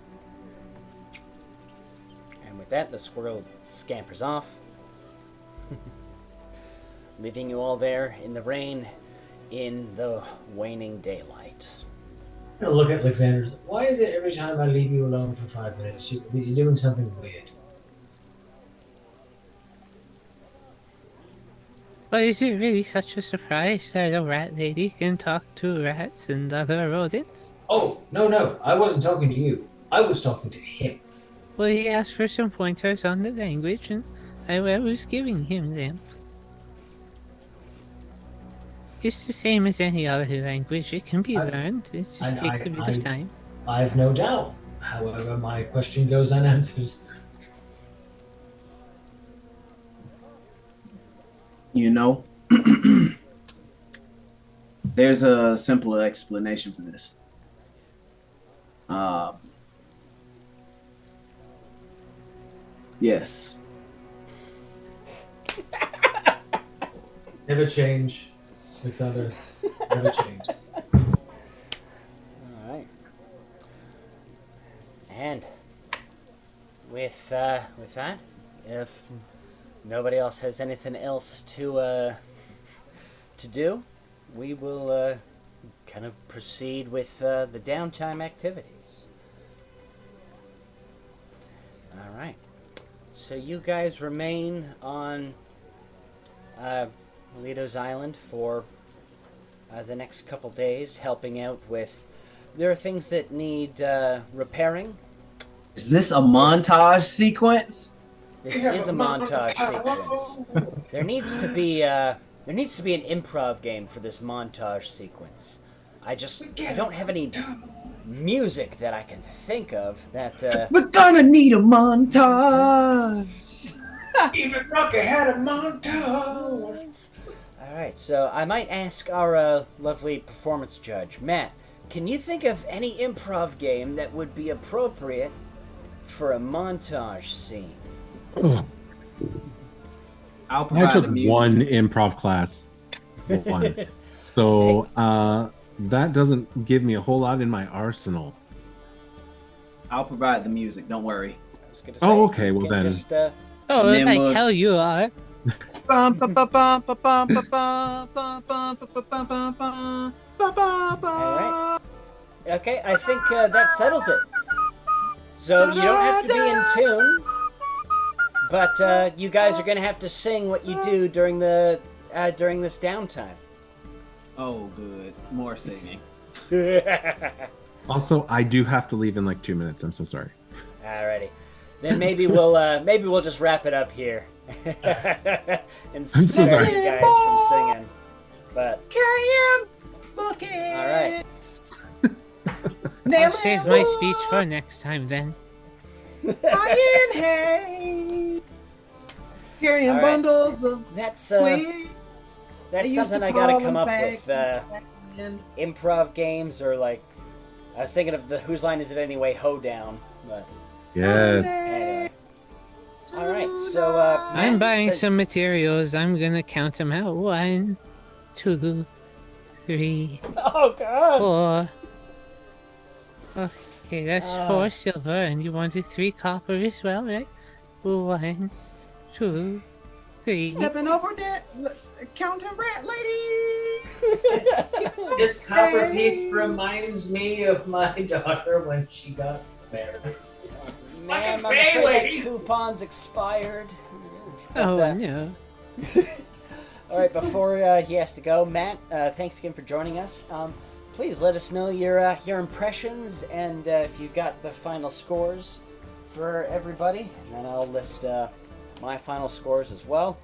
And with that, the squirrel scampers off, leaving you all there in the rain, in the waning daylight. I'm gonna look at Alexander. Why is it every time I leave you alone for 5 minutes, you're doing something weird? But is it really such a surprise that a rat lady can talk to rats and other rodents? Oh, no, I wasn't talking to you. I was talking to him. Well, he asked for some pointers on the language, and I was giving him them. It's the same as any other language. It can be learned. It just takes a bit of time. I've no doubt. However, my question goes unanswered. There's a simple explanation for this. Yes. Never change, Alexander. Never change. Alright. And with that, if nobody else has anything else to do, we will kind of proceed with the downtime activities. Alright. So you guys remain on Lido's Island for the next couple days, helping out with... There are things that need repairing. Is this a montage sequence? This is a montage sequence. There needs to be an improv game for this montage sequence. I don't have any music that I can think of that. We're gonna need a montage. Even Rocky had a montage. All right, so I might ask our lovely performance judge, Matt. Can you think of any improv game that would be appropriate for a montage scene? Ugh. I'll I provide took the music. one improv class. One. So that doesn't give me a whole lot in my arsenal. I'll provide the music. Don't worry. I was gonna Oh, say, okay, you well can then. just, Oh, And then like we'll- hell you are. Bum, ba, ba, bum, ba, bum, ba, bum, bum, bum, ba, ba, bum, bum, bum, ba, ba, ba. All right. Okay, I think that settles it. So you don't have to be in tune, but you guys are gonna have to sing what you do during the during this downtime. Oh, good. More singing. Also, I do have to leave in like 2 minutes. I'm so sorry. Alrighty, then maybe we'll just wrap it up here and so spare sorry. you guys from singing. But Carrying buckets. all right. I'll save my speech for next time then. Iron hay. Carrying All right. bundles of That's twigs. that's They used something to I gotta call come them up bags with. and Improv games or like I was thinking of the Whose Line Is It Anyway hoedown, but Yes. anyway. All right, so I'm Matt, buying since- some materials. I'm gonna count them out. 1, 2, 3, Oh God! 4. Okay, that's 4 silver, and you wanted 3 copper as well, right? 1, 2, 3. stepping over that counting rat lady. This copper piece reminds me of my daughter when she got married. Man, I'm Fucking pay, afraid lady. that coupon's expired. But, Oh no. all right, before he has to go, Matt, thanks again for joining us. Please let us know your impressions and if you got the final scores for everybody, and then I'll list my final scores as well.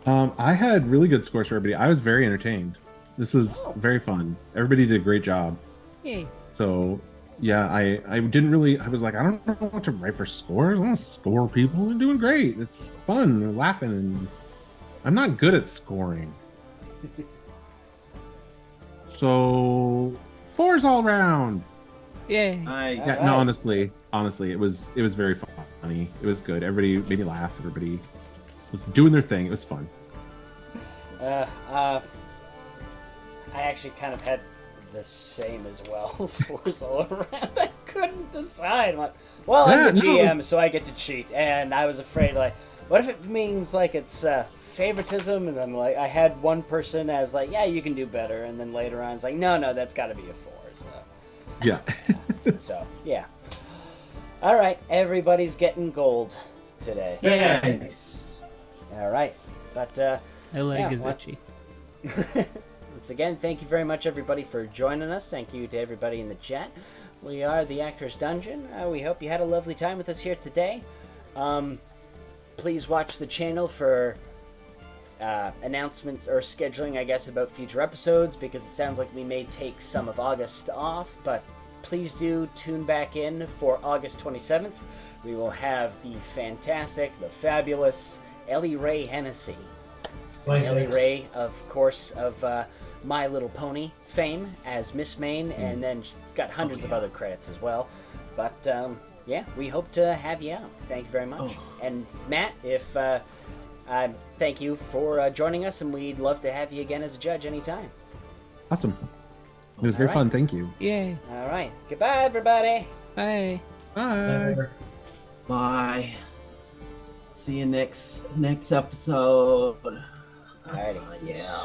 I had really good scores for everybody. I was very entertained. This was very fun. Everybody did a great job. Yay. So yeah, I didn't really. I was like, I don't know what to write for scores. I want to score people. They're doing great. It's fun. They're laughing, and I'm not good at scoring. So 4s all around. Yay. Nice. Yeah, All no, right. honestly, it was very funny. It was good. Everybody made me laugh. Everybody was doing their thing. It was fun. I actually kind of had the same as well. 4s all around. I couldn't decide. I'm like, well, I'm the Yeah, no, GM, so I get to cheat. And I was afraid, like, what if it means like it's favoritism? And I'm like, I had one person as like, yeah, you can do better, and then later on, it's like, no, that's got to be a 4. Yeah. So yeah. All right, everybody's getting gold today. Nice. All right, but I like Yeah, Gazuchi. once again, thank you very much, everybody, for joining us. Thank you to everybody in the chat. We are the Actors Dungeon. We hope you had a lovely time with us here today. Please watch the channel for announcements or scheduling, I guess, about future episodes, because it sounds like we may take some of August off, but please do tune back in for August 27th. We will have the fantastic, the fabulous Ellie Ray Hennessy. Ellie Ray, of course, of My Little Pony fame as Miss Main, and then she's got hundreds of other credits as well. But yeah, we hope to have you out. Thank you very much. And Matt, if thank you for joining us, and we'd love to have you again as a judge anytime. Awesome. It was very All right. fun. Thank you. Yay. All right, goodbye, everybody. Bye. Bye. Bye. See you next episode. Alrighty. Yeah.